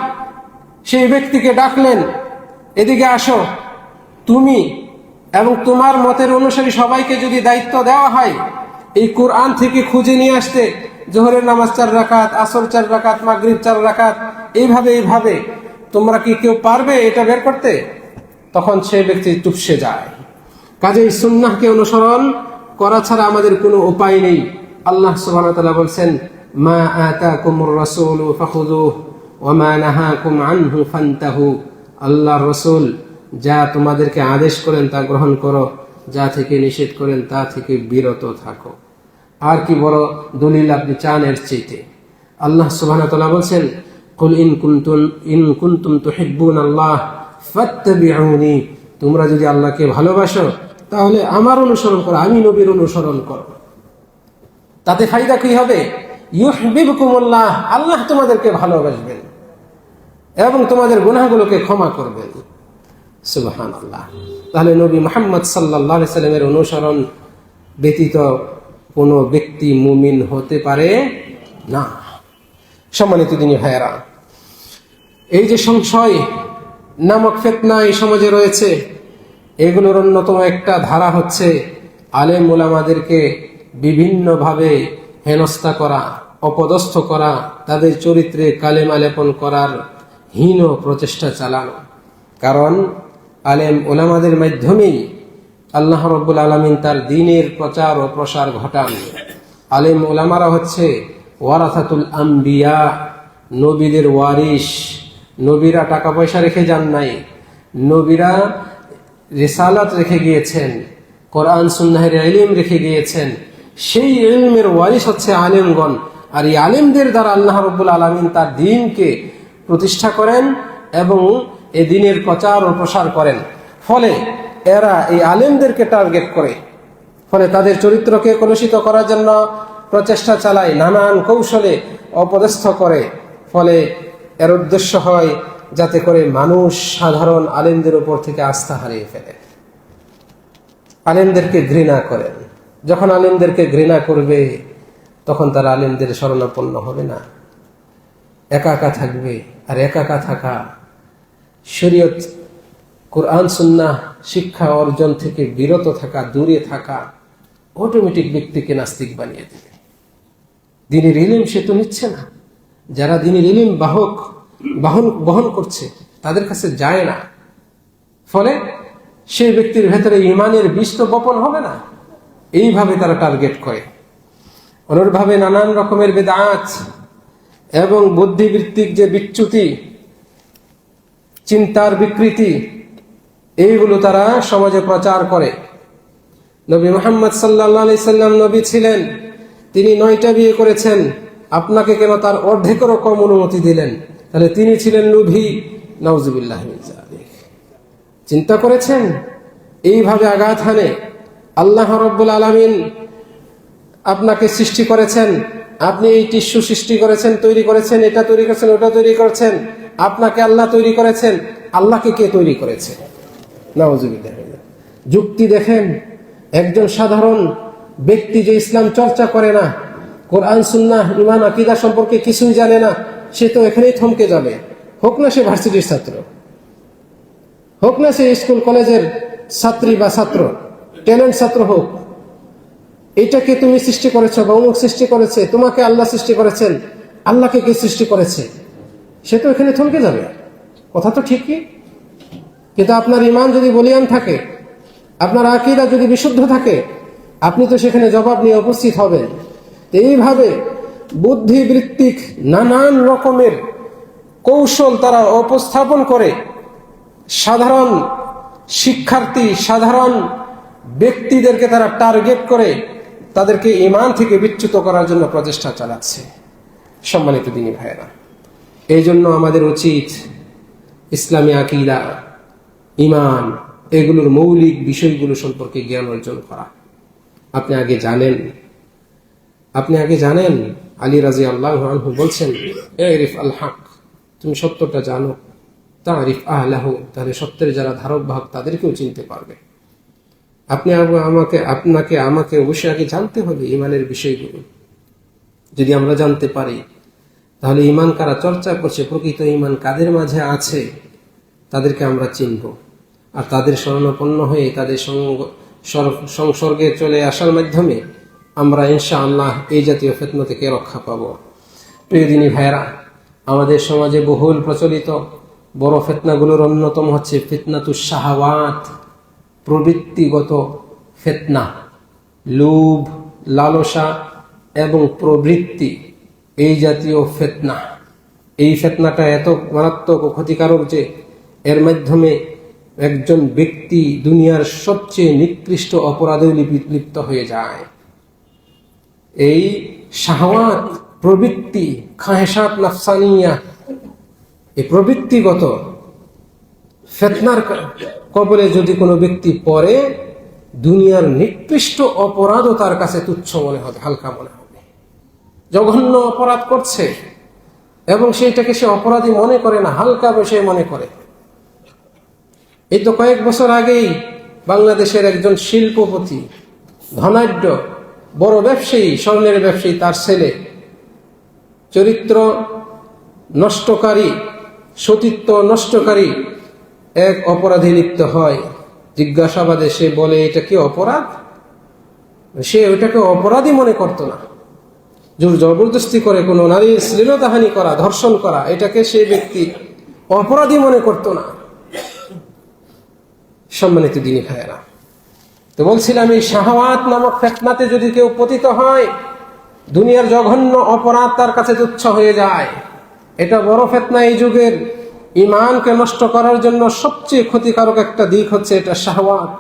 [SPEAKER 1] সেই ব্যক্তিকে ডাকলেন, এদিকে আসো, তুমি এবং তোমার মতের অনুসারী সবাইকে যদি দায়িত্ব দেওয়া হয় এই কোরআন থেকে খুঁজে নিয়ে আসতে, জোহরের নামাজ 4 রাকাত, আসর 4 রাকাত, মাগরিব 4 রাকাত, এইভাবে তোমরা কি কেউ পারবে এটা বের করতে? তখন সেই ব্যক্তি চুপসে যায়। কাজেই সুন্নাহকে অনুসরণ করা ছাড়া আমাদের কোনো উপায় নেই। আল্লাহ সুবহানাহু ওয়া তাআলা বলেন, মা আতাকুমুর রাসূলু ফাখুযুহু ওয়া মা নাহাকুম আনহু ফান্তাহু। আল্লাহর রাসূল যা তোমাদেরকে আদেশ করেন তা গ্রহণ করো, যা থেকে নিষেধ করেন তা থেকে বিরত থাকো। আর কি বড় দলিল আপনি চান এর চাইতে? আল্লাহ সুবহানাহু ওয়া তাআলা বলেন, কুল ইন কুনতুম তুহিব্বুনাল্লাহ ফাত্তাবিউনি। তোমরা যদি আল্লাহকে ভালোবাসো তাহলে আমার অনুসরণ করো, আমি নবীর অনুসরণ করো। তাতে ফায়দা কি হবে? ইউহিব্বুকুমুল্লাহ, আল্লাহ তোমাদেরকে ভালোবাসবেন এবং তোমাদের গুনাহগুলোকে ক্ষমা করবেন। সুবহানাল্লাহ। তাহলে নবী মুহাম্মদ সাল্লাল্লাহু আলাইহি সাল্লামের অনুসরণ ব্যতীত কোনো ব্যক্তি মুমিন হতে পারে না। সম্মানিত দিনী ভাইয়েরা, এই যে সংশয় নামক ফিতনা এই সমাজে রয়েছে, এগুলোর অন্যতম একটা ধারা হচ্ছে আলেম ওলামাদেরকে বিভিন্নভাবে হেনস্থা করা, অপদস্থ করা, তাদের চরিত্রে কালেমা লেপন করার হীন প্রচেষ্টা চালানো। কারণ আলেম ওলামাদের মাধ্যমেই আল্লাহ রাব্বুল আলামিন তার দ্বীনের প্রচার ও প্রসার ঘটান। আলেম ওলামারা হচ্ছে ওয়ারাসাতুল আম্বিয়া, নবীদের ওয়ারিস। নবীরা টাকা পয়সা রেখে যান নাই, নবীরা রিসালাত রেখে গিয়েছেন, কোরআন সুন্নাহের ইলম রেখে গিয়েছেন। সেই ইলমের ওয়ারিস হচ্ছে আলেমগণ। আর এই আলেমদের দ্বারা আল্লাহ রাব্বুল আলামিন তার দ্বীনকে প্রতিষ্ঠা করেন এবং এই দ্বীনের প্রচার ও প্রসার করেন। ফলে এরা এই আলেমদেরকে টার্গেট করে, ফলে তাদের চরিত্রকে কলুষিত করার জন্য প্রচেষ্টা চালায়, নানান কৌশলে অপদস্থ করে। ফলে এর উদ্দেশ্য হয় যাতে করে মানুষ সাধারণ আলেমদের উপর থেকে আস্থা হারিয়ে ফেলে, আলেমদেরকে ঘৃণা করেন। যখন আলেমদেরকে ঘৃণা করবে তখন তারা আলেমদের শরণাপন্ন হবে না, একা একা থাকবে। আর একা একা থাকা, শরীয়ত কোরআন সুন্নাহ শিক্ষা অর্জন থেকে বিরত থাকা, দূরে থাকা অটোমেটিক ব্যক্তিকে নাস্তিক বানিয়ে দেবে। দ্বীনের ইলম সে তো নিচ্ছে না, যারা দ্বীনের ইলম বহন করছে তাদের কাছে যায় না। ফলে সেই ব্যক্তির ভেতরে ইমানের বীজ তো বপন হবে না। এইভাবে তারা টার্গেট করে। অনুরূপভাবে নানান রকমের বিদআত এবং বুদ্ধিবৃত্তিক যে বিচ্যুতি, চিন্তার বিকৃতি, এইগুলো তারা সমাজে প্রচার করে। নবী মুহাম্মদ সাল্লাল্লাহু আলাইহি সাল্লাম নবী ছিলেন, তিনি 9টা বিয়ে করেছেন, আপনাকে কেন তার অর্ধেকেরও কম অনুমতি দিলেন? তাহলে তিনি ছিলেন লোভী। নাউজুবিল্লাহ মিন যালিক। চিন্তা করেছেন? এইভাবে আঘাত হানে। আল্লাহ রাব্বুল আলামিন আপনাকে সৃষ্টি করেছেন, আপনি এই টিস্যু সৃষ্টি করেছেন, তৈরি করেছেন, এটা তৈরি করেছেন, ওটা তৈরি করেছেন, আপনাকে আল্লাহ তৈরি করেছেন। আল্লাহকে কে তৈরি করেছে? নাউজুবিল্লাহ। যুক্তি দেখেন, একজন সাধারণ ব্যক্তি যে ইসলাম চর্চা করে না, কোরআন সুন্নাহ ঈমান আকীদা সম্পর্কে কিছুই জানে না, সে তো এখানেই থমকে যাবে। হোক না সে ভার্সিটির ছাত্র, হোক না সে স্কুল কলেজের ছাত্রী বা ছাত্র, ট্যালেন্ট ছাত্র হোক, এটাকে তুমি সৃষ্টি করেছো বা অমুক সৃষ্টি করেছে, তোমাকে আল্লাহ সৃষ্টি করেছেন, আল্লাহকে কে সৃষ্টি করেছে, সে তো এখানে থমকে যাবে। কথা তো ঠিকই, কিন্তু আপনার ঈমান যদি বলিয়ান থাকে, আপনার আকীদা যদি বিশুদ্ধ থাকে, আপনি তো সেখানে জবাব নিয়ে উপস্থিত হবেন। এইভাবে বুদ্ধিবৃত্তিক নানান রকমের কৌশল তারা উপস্থাপন করে সাধারণ শিক্ষার্থী, সাধারণ ব্যক্তিদেরকে তারা টার্গেট করে তাদেরকে ঈমান থেকে বিচ্যুত করার জন্য প্রচেষ্টা চালাচ্ছে। সম্মানিত দিনী ভাইয়েরা, এই জন্য আমাদের উচিত ইসলামী আকীদা, ঈমান, এগুলোর মৌলিক বিষয়গুলো সম্পর্কে জ্ঞান অর্জন করা। আপনি আগে জানেন আলী রাদিয়াল্লাহু আনহু বলছেন, ইরিফ আল হক, তুমি সত্যটা জানো, তারিফ আহলাহু, তাহলে সত্যের যারা ধারক বাহক তাদেরকেও চিনতে পারবে। আমাকে অবশ্যই আগে জানতে হবে ঈমানের বিষয়গুলো। যদি আমরা জানতে পারি তাহলে ঈমান কারা চর্চা করছে, প্রকৃত ঈমান কাদের মাঝে আছে, তাদেরকে আমরা চিনব। আর তাদের শরণাপন্ন হয়ে তাদের সংসর্গে চলে আসার মাধ্যমে আমরা ইনশাআল্লাহ এই জাতীয় ফিতনা থেকে রক্ষা পাব। প্রিয় দিনী ভাইরা, আমাদের সমাজে বহুল প্রচলিত বড় ফিতনাগুলোর অন্যতম হচ্ছে ফিতনাতুশ শাহাওয়াত, প্রবৃত্তিগত ফিতনা, লোভ, লালসা এবং প্রবৃত্তি, এই জাতীয় ফিতনা। এই ফিতনাটা এত মারাত্মক ও ক্ষতিকারক যে এর মাধ্যমে একজন ব্যক্তি দুনিয়ার সবচেয়ে নিকৃষ্ট অপরাধে লিপ্ত হয়ে যায়। এই শাহওয়াত, প্রবৃত্তি, খাহেসাত নাফসানিয়া, এই প্রবৃত্তিগত ফিতনার কবলে যদি কোনো ব্যক্তি পড়ে, দুনিয়ার নিকৃষ্ট অপরাধও তার কাছে তুচ্ছ মনে হবে, হালকা মনে হবে। জঘন্য অপরাধ করছে এবং সেইটাকে সে অপরাধী মনে করে না, হালকা বিষয় মনে করে। এই তো কয়েক বছর আগেই বাংলাদেশের একজন শিল্পপতি, ধনাঢ্য বড় ব্যবসায়ী, স্বর্ণের ব্যবসায়ী, তার ছেলে চরিত্র নষ্টকারী, সতীত্ব নষ্টকারী এক অপরাধে লিপ্ত হয়। জিজ্ঞাসাবাদে সে বলে, এটা কি অপরাধ? সে ওইটাকে অপরাধী মনে করতো না। জোর জবরদস্তি করে কোনো নারীর শ্লীলতাহানি করা, ধর্ষণ করা, এটাকে সেই ব্যক্তি অপরাধী মনে করতো না। সম্মানিত দিনী ভাইয়েরা, তো বলছিলাম এই শাহওয়াত নামক ফিতনাতে যদি কেউ পতিত হয়, দুনিয়ার জঘন্য অপরাধ তার কাছে তুচ্ছ হয়ে যায়। এটা বড় ফিতনা। এই যুগের ঈমানকে নষ্ট করার জন্য সবচেয়ে ক্ষতিকারক একটা দিক হচ্ছে এটা শাহওয়াত,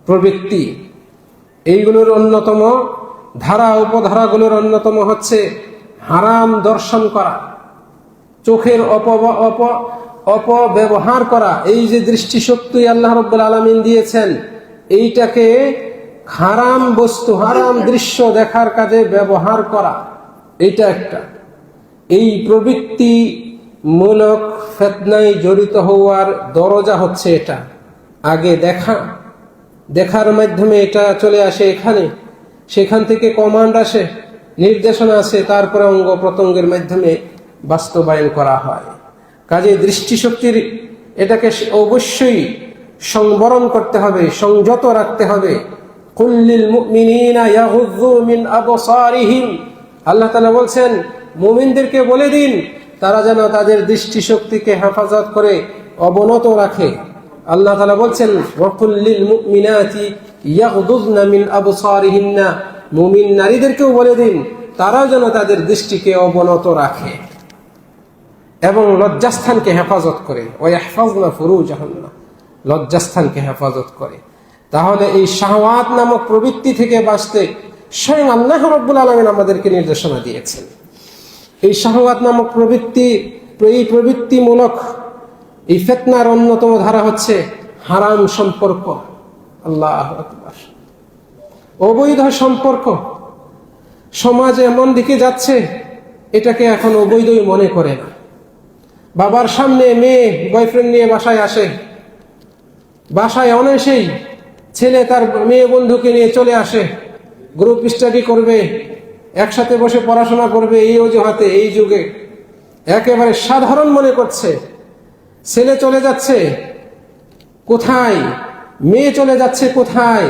[SPEAKER 1] প্রবৃত্তি। এইগুলোর অন্যতম ধারা, উপধারাগুলোর অন্যতম হচ্ছে হারাম দর্শন করা, চোখের অপব্যবহার করা। এই যে দৃষ্টিশক্তি আল্লাহ রাব্বুল আলামিন দিয়েছেন, এইটাকে হারাম বস্তু, হারাম দৃশ্য দেখার কাজে ব্যবহার করা, এইটা একটা। এই প্রবৃত্তিমূলক ফিতনায় জড়িত হওয়ার দরজা হচ্ছে এটা। আগে দেখার মাধ্যমে এটা চলে আসে এখানে, সেখান থেকে কমান্ড আসে, নির্দেশনা আসে, তারপরে অঙ্গ প্রত্যঙ্গের মাধ্যমে বাস্তবায়ন করা হয়। কাজে দৃষ্টিশক্তির এটাকে অবশ্যই সংবরণ করতে হবে, সংযত রাখতে হবে। কুল্লিল মুমিনিনা ইয়াগুযযু মিন আবসারিহিম, আল্লাহ তাআলা বলছেন মুমিনদেরকে বলে দিন তারা যেন তাদের দৃষ্টিশক্তিকে হেফাজত করে অবনত রাখে। আল্লাহ তাআলা বলছেন ওয়াকুল্লিল মুমিনাতি ইয়াগুযুযনা মিন আবসারিহিন্না, মুমিন নারীদেরকেও বলে দিন তারাও যেন তাদের দৃষ্টিকে অবনত রাখে এবং লজ্জাস্থানকে হেফাজত করে। ওয়াহফাজনা ফুরুজাহুন্না, লজ্জাস্থানকে হেফাজত করে। তাহলে এই শাহওয়াত নামক প্রবৃত্তি থেকে বাঁচতে স্বয়ং আল্লাহ রাব্বুল আলামিন আমাদেরকে নির্দেশনা দিয়েছেন। এই শাহওয়াত নামক প্রবৃত্তিমূলক এই ফিতনার অন্যতম ধারা হচ্ছে হারাম সম্পর্ক। আল্লাহু আকবার। অবৈধ সম্পর্ক সমাজ এমন দিকে যাচ্ছে, এটাকে এখন অবৈধই মনে করে না। বাবার সামনে মেয়ে বয়ফ্রেন্ড নিয়ে বাসায় আসে, বাসায় অনায়াসেই ছেলে তার মেয়ে বন্ধুকে নিয়ে চলে আসে, গ্রুপ স্টাডি করবে, একসাথে বসে পড়াশোনা করবে। এই অজুহাতে এই যুগে একেবারে সাধারণ মনে করছে। ছেলে চলে যাচ্ছে কোথায়, মেয়ে চলে যাচ্ছে কোথায়,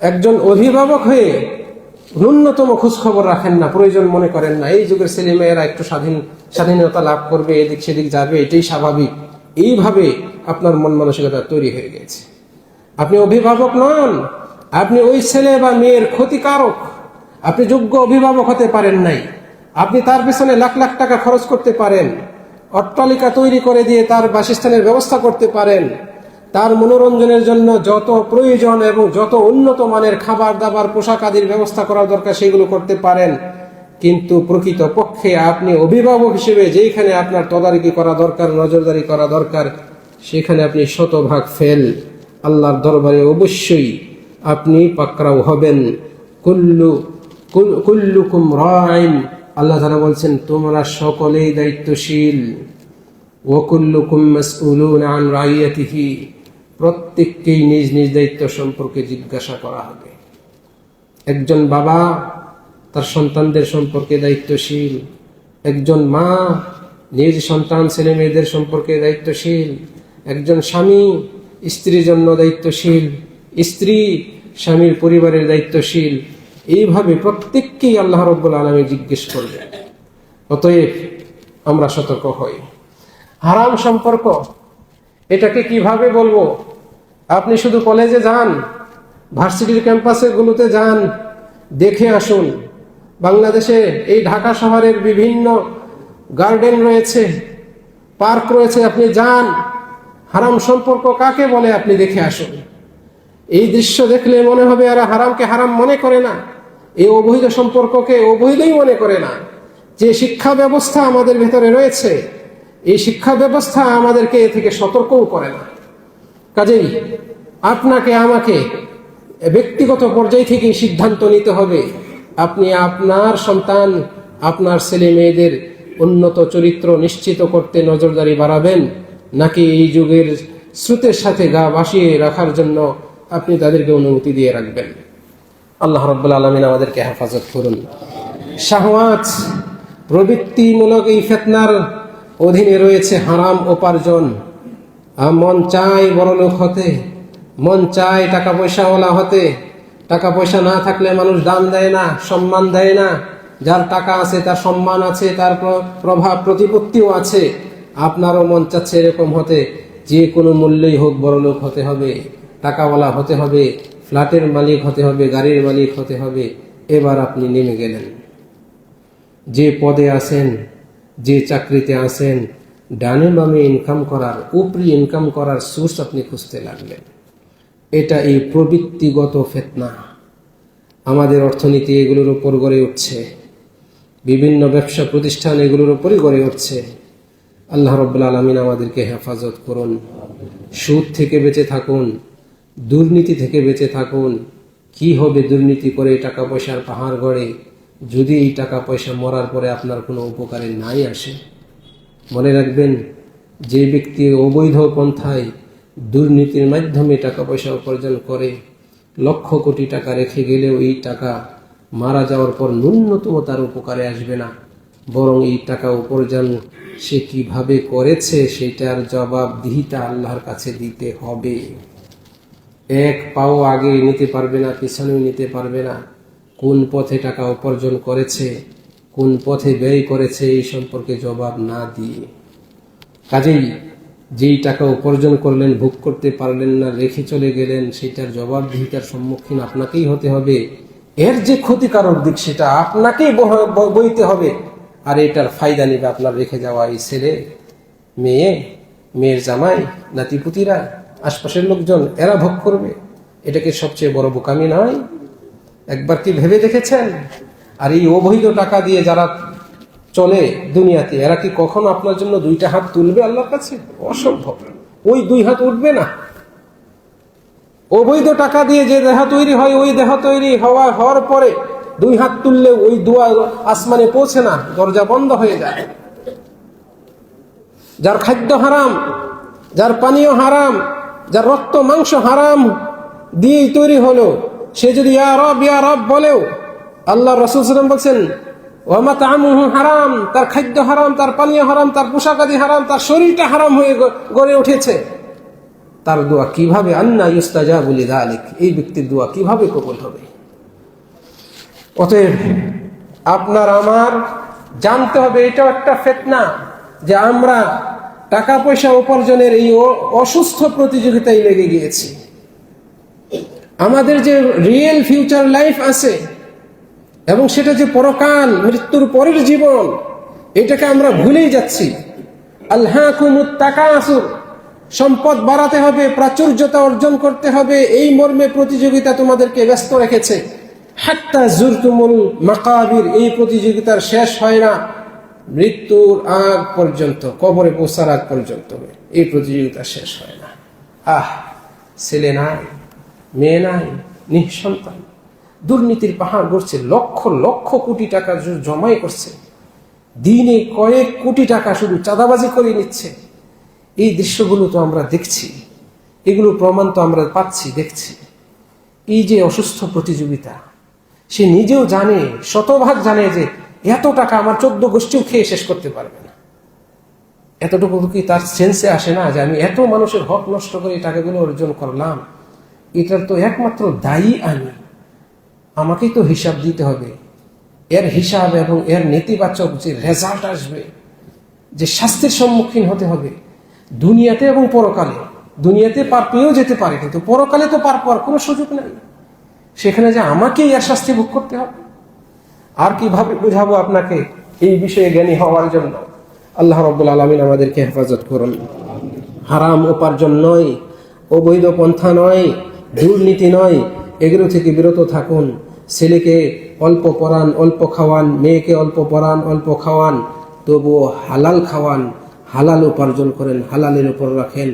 [SPEAKER 1] একজন অভিভাবক হয়ে ন্যূনতম খোঁজ খবর রাখেন না, প্রয়োজন মনে করেন না। এই যুগের ছেলে মেয়েরা একটু স্বাধীনতা লাভ করবে, এদিক সেদিক যাবে, এটাই স্বাভাবিক। এইভাবে আপনার মন মানসিকতা তৈরি হয়ে গেছে। আপনি অভিভাবক নন, আপনি ওই ছেলে বা মেয়ের ক্ষতিকারক। আপনি যোগ্য অভিভাবক হতে পারেন নাই। আপনি তার পেছনে লাখ লাখ টাকা খরচ করতে পারেন, অট্টালিকা তৈরি করে দিয়ে তার বাসস্থানের ব্যবস্থা করতে পারেন, তার মনোরঞ্জনের জন্য যত প্রয়োজন এবং যত উন্নত মানের খাবার দাবার পোশাক আদির ব্যবস্থা করা দরকার সেগুলো করতে পারেন। কিন্তু প্রকৃত পক্ষে আপনি অভিভাবক হিসেবে যেখানে আপনার তদারকি করা দরকার, নজরদারি করা দরকার, সেখানে আপনি শতভাগ ফেল। আল্লাহর দরবারে অবশ্যই আপনি পাকড়াও হবেন। কুল্লুকুম রাইন, আল্লাহ তাআলা বলছেন তোমরা সকলেই দায়িত্বশীল। ওয়া কুল্লুকুম মাসউলুন আন রাইয়াতিহি, প্রত্যেককেই নিজ নিজ দায়িত্ব সম্পর্কে জিজ্ঞাসা করা হবে। একজন বাবা তার সন্তানদের সম্পর্কে দায়িত্বশীল, একজন মা নিজ সন্তান ছেলে মেয়েদের সম্পর্কে দায়িত্বশীল, একজন স্বামী স্ত্রীর জন্য দায়িত্বশীল, স্ত্রী স্বামীর পরিবারের দায়িত্বশীল। এইভাবে প্রত্যেককেই আল্লাহ রাব্বুল আলামিন জিজ্ঞেস করবে। অতএব আমরা সতর্ক হই। হারাম সম্পর্ক এটাকে কিভাবে বলবো? আপনি শুধু কলেজে যান, ভার্সিটির ক্যাম্পাসে গুলোতে যান, দেখে আসুন। বাংলাদেশে এই ঢাকা শহরের বিভিন্ন গার্ডেন রয়েছে, পার্ক রয়েছে, আপনি যান। হারাম সম্পর্ক কাকে বলে আপনি দেখে আসুন। এই দৃশ্য দেখলে মনে হবে এরা হারামকে হারাম মনে করে না, এই অবৈধ সম্পর্ককে অবৈধই মনে করে না। যে শিক্ষা ব্যবস্থা আমাদের ভেতরে রয়েছে, এই শিক্ষা ব্যবস্থা আমাদেরকে এ থেকে সতর্কও করে না। কাজেই আপনাকে আমাকে ব্যক্তিগত পর্যায় থেকে সিদ্ধান্ত নিতে হবে। আপনি আপনার সন্তান, আপনার ছেলে মেয়েদের উন্নত চরিত্র নিশ্চিত করতে নজরদারি বাড়াবেন, নাকি এই যুগের স্রোতের সাথে গা ভাসিয়ে রাখার জন্য আপনি তাদেরকে অনুমতি দিয়ে রাখবেন? আল্লাহ রাব্বুল আলামিন আমাদেরকে হেফাজত করুন। শাহওয়াত প্রবৃত্তিমূলক এই ফিতনার অধীনে রয়েছে হারাম উপার্জন। মন চায় বড়লোক হতে, মন চায় টাকা পয়সাওয়ালা হতে, টাকা পয়সা না থাকলে মানুষ দাম দেয় না, সম্মান দেয় না। যার টাকা আছে তার সম্মান আছে, তার প্রভাব প্রতিপত্তিও আছে। আপনারও মন চাচ্ছে এরকম হতে, যে কোনো মূল্যেই হোক বড়লোক হতে হবে, টাকাওয়ালা হতে হবে, ফ্ল্যাটের মালিক হতে হবে, গাড়ির মালিক হতে হবে। এবার আপনি নেমে গেলেন, যে পদে আছেন, যে চাকরিতে আছেন, ডানে বামে ইনকাম করার, উপরি ইনকাম করার সোর্স আপনি খুঁজতে লাগলেন। এটা এই প্রবৃত্তিগত ফিতনা। আমাদের অর্থনীতি এগুলোর উপর গড়ে উঠছে, বিভিন্ন ব্যবসা প্রতিষ্ঠান এগুলোর উপরই গড়ে উঠছে। আল্লাহ রাব্বুল আলামিন আমাদেরকে হেফাজত করুন। সুদ থেকে বেঁচে থাকুন, দুর্নীতি থেকে বেঁচে থাকুন। কি হবে দুর্নীতি করে টাকা পয়সার পাহাড় গড়ে, যদি এই টাকা পয়সা মরার পরে আপনার কোনো উপকারে নাই আসে? মনে রাখবেন, যে ব্যক্তি অবৈধ পন্থায় দুর্নীতির মাধ্যমে টাকা পয়সা উপার্জন করে, লক্ষ কোটি টাকা রেখে গেলেও এই টাকা মারা যাওয়ার পর ন্যূনতম তার উপকারে আসবে না, বরং এই টাকা উপার্জন সে কিভাবে করেছে সেটার জবাবদিহিতা আল্লাহর কাছে দিতে হবে। এক পাও আগে নিতে পারবে না, পিছনেও নিতে পারবে না। কোন পথে টাকা উপার্জন করেছে, কোন পথে ব্যয় করেছে, এই সম্পর্কে জবাব না দিয়ে। কাজেই যেই টাকা উপার্জন করলেন, ভোগ করতে পারলেন না, রেখে চলে গেলেন, সেটার জবাবদিহিতার সম্মুখীন আপনাকেই হতে হবে। এর যে ক্ষতিকারক দিক সেটা আপনাকেই বইতে হবে। আর এটার ফায়দা নেবে আপনার রেখে যাওয়া এই ছেলে, মেয়ে, মেয়ের জামাই, নাতিপুতিরা, আশপাশের লোকজন, এরা ভোগ করবে। এটাকে সবচেয়ে বড় বোকামি নয়? একবার কি ভেবে দেখেছেন? আর এই অবৈধ টাকা দিয়ে যারা চলে দুনিয়াতে, এরা কি কখনো আপনার জন্য দুইটা হাত তুলবে আল্লাহর কাছে? অসম্ভব। ওই দুই হাত উঠবে না। অবৈধ টাকা দিয়ে যে দেহ তৈরি হয়, ওই দেহ তৈরি হওয়ার পরে দুই হাত তুললে ওই দোয়া আসমানে পৌঁছে না, দরজা বন্ধ হয়ে যায়। যার খাদ্য হারাম, যার পানীয় হারাম, যার রক্ত মাংস হারাম দিয়েই তৈরি হলো, সে যদি ইয়া রব বলেও, আল্লাহ রাসূল সাল্লাল্লাহু আলাইহি ওয়াসাল্লাম বলছেন ওয়া মাতআমুহু হারাম, তার খাদ্য হারাম, তার পানীয় হারাম, তার পোশাক আদি হারাম, তার শরীরটা হারাম হয়ে গড়ে উঠেছে। তার দোয়া কিভাবে, আন্না ইউস্তাজাবু লিযালিক, এই ব্যক্তির দোয়া কিভাবে কবুল হবে? অতএব আপনার আমার জানতে হবে, এটাও একটা ফিতনা যে আমরা টাকা পয়সা উপার্জনের এই অসুস্থ প্রতিযোগিতায় লেগে গিয়েছি। আমাদের যে রিয়েল ফিউচার লাইফ আছে, এবং সেটা যে পরকাল, মৃত্যুর পরের জীবন, এটাকে আমরা ভুলেই যাচ্ছি। আলহাকুমুত তাকাসুর, সম্পদ বাড়াতে হবে, প্রাচুর্যতা অর্জন করতে হবে, এই মর্মে প্রতিযোগিতা তোমাদেরকে ব্যস্ত রেখেছে। হাত্তা জুরতুমুল মাকাবির, এই প্রতিযোগিতার শেষ হয় না মৃত্যুর আগ পর্যন্ত, কবরে পৌঁছার আগ পর্যন্ত এই প্রতিযোগিতা শেষ হয় না। ছেলে নাই, মেয়ে নাই, নিঃসন্তান, দুর্নীতির পাহাড় গড়ছে, লক্ষ লক্ষ কোটি টাকা জমাই করছে, দিনে কয়েক কোটি টাকা শুধু চাঁদাবাজি করে নিচ্ছে। এই দৃশ্যগুলো তো আমরা দেখছি, এগুলো প্রমাণ তো আমরা পাচ্ছি, দেখছি। এই যে অসুস্থ প্রতিযোগিতা, সে নিজেও জানে, শতভাগ জানে যে এত টাকা আমার 14 গোষ্ঠীও খেয়ে শেষ করতে পারবে না। এতটুকু কি তার সেন্সে আসে না যে আমি এত মানুষের হক নষ্ট করে এই টাকাগুলো অর্জন করলাম? এটার তো একমাত্র দায়ী আমি, আমাকেই তো হিসাব দিতে হবে। এর হিসাব এবং এর নেতিবাচক যে রেজাল্ট আসবে, যে শাস্তির সম্মুখীন হতে হবে দুনিয়াতে এবং পরকালে। দুনিয়াতে পার পেয়েও যেতে পারে, কিন্তু পরকালে তো পার পাওয়ার কোনো সুযোগ নেই। সেখানে যে আমাকেই এর শাস্তি ভোগ করতে হবে। আর কিভাবে বুঝাবো আপনাকে এই বিষয়ে জ্ঞানী হওয়ার জন্য? আল্লাহ রাব্বুল আলামিন আমাদেরকে হেফাজত করুন। হারাম উপার্জন নয়, অবৈধ পন্থা নয়, দুর্নীতি নয়, এগুলো থেকে বিরত থাকুন। ছেলেকে অল্প পড়ান, অল্প খাওয়ান, মেয়েকে অল্প পড়ান, অল্প খাওয়ান, তবুও হালাল খাওয়ান, হালাল উপার্জন করেন, হালালের উপর রাখেন।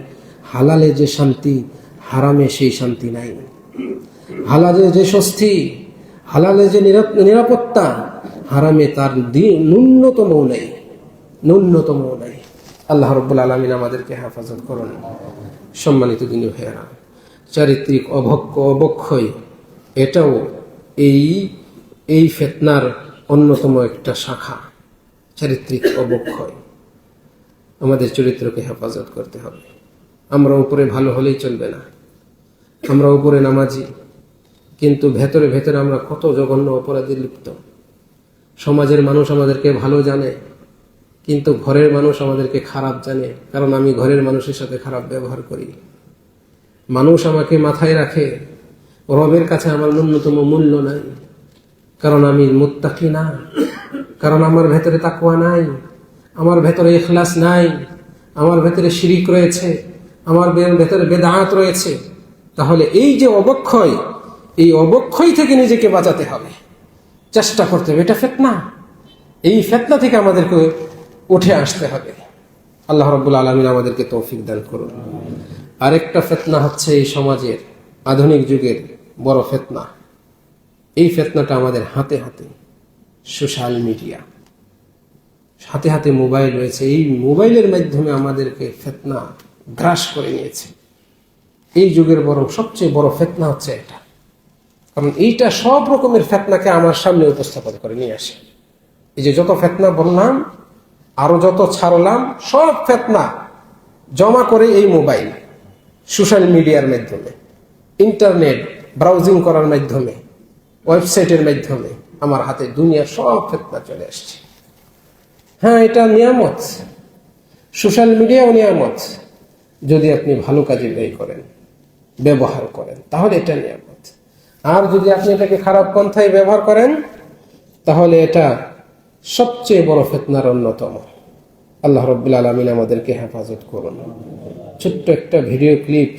[SPEAKER 1] হালালে যে শান্তি, হারামে সেই শান্তি নাই। হালালে যে স্বস্তি, হালালে যে নিরাপত্তা, হারামে তার ন্যূনতমও নেই, ন্যূনতমও নেই। আল্লাহ রাব্বুল আলামিন আমাদেরকে হেফাজত করুন। সম্মানিত দিনী ভাইয়েরা, চারিত্রিক অবক্ষয় এটাও এই ফিতনার অন্যতম একটা শাখা। চারিত্রিক অবক্ষয়, আমাদের চরিত্রকে হেফাজত করতে হবে। আমরা উপরে ভালো হলেই চলবে না। আমরা উপরে নামাজি, কিন্তু ভেতরে ভেতরে আমরা কত জঘন্য অপরাধে লিপ্ত। সমাজের মানুষ আমাদেরকে ভালো জানে, কিন্তু ঘরের মানুষ আমাদেরকে খারাপ জানে, কারণ আমি ঘরের মানুষের সাথে খারাপ ব্যবহার করি। মানুষ আমাকে মাথায় রাখে, রবের কাছে আমার ন্যূনতম মূল্য নাই, কারণ আমি মুত্তাকি না, কারণ আমার ভেতরে তাকওয়া নাই, আমার ভেতরে ইখলাস নাই, আমার ভেতরে শিরিক রয়েছে, আমার ভেতরে বেদাত রয়েছে। তাহলে এই যে অবক্ষয়, এই অবক্ষয় থেকে নিজেকে বাঁচাতে হবে, চেষ্টা করতে হবে। এটা ফিতনা, এই ফিতনা থেকে আমাদেরকে উঠে আসতে হবে। আল্লাহ রাব্বুল আলামিন আমাদেরকে তৌফিক দান করুন। আরেকটা ফিতনা হচ্ছে এই সমাজের আধুনিক যুগের বড় ফিতনা। এই ফিতনাটা আমাদের হাতে হাতে, সোশ্যাল মিডিয়া, হাতে হাতে মোবাইল রয়েছে। এই মোবাইলের মাধ্যমে আমাদেরকে ফিতনা গ্রাস করে নিয়েছে। এই যুগের বরং সবচেয়ে বড় ফিতনা হচ্ছে এটা, কারণ এইটা সব রকমের ফিতনাকে আমার সামনে উপস্থাপন করে নিয়ে আসে। এই যে যত ফিতনা বললাম, আরো যত ছাড়লাম, সব ফিতনা জমা করে এই মোবাইল, সোশ্যাল মিডিয়ার মাধ্যমে, ইন্টারনেট ব্রাউজিং করার মাধ্যমে, ওয়েবসাইটের মাধ্যমে আমার হাতে দুনিয়ার সব ফিতনা চলে আসছে। হ্যাঁ, এটা নিয়ামত, সোশ্যাল মিডিয়াও নিয়ামত। যদি আপনি ভালো কাজে ব্যয় করেন, ব্যবহার করেন, তাহলে এটা নিয়ামত। আর যদি আপনি এটাকে খারাপ পন্থায় ব্যবহার করেন, তাহলে এটা সবচেয়ে বড় ফিতনার অন্যতম। আল্লাহ রাব্বুল আলামিন আমাদেরকে হেফাজত করুন। ছোট্ট একটা ভিডিও ক্লিপ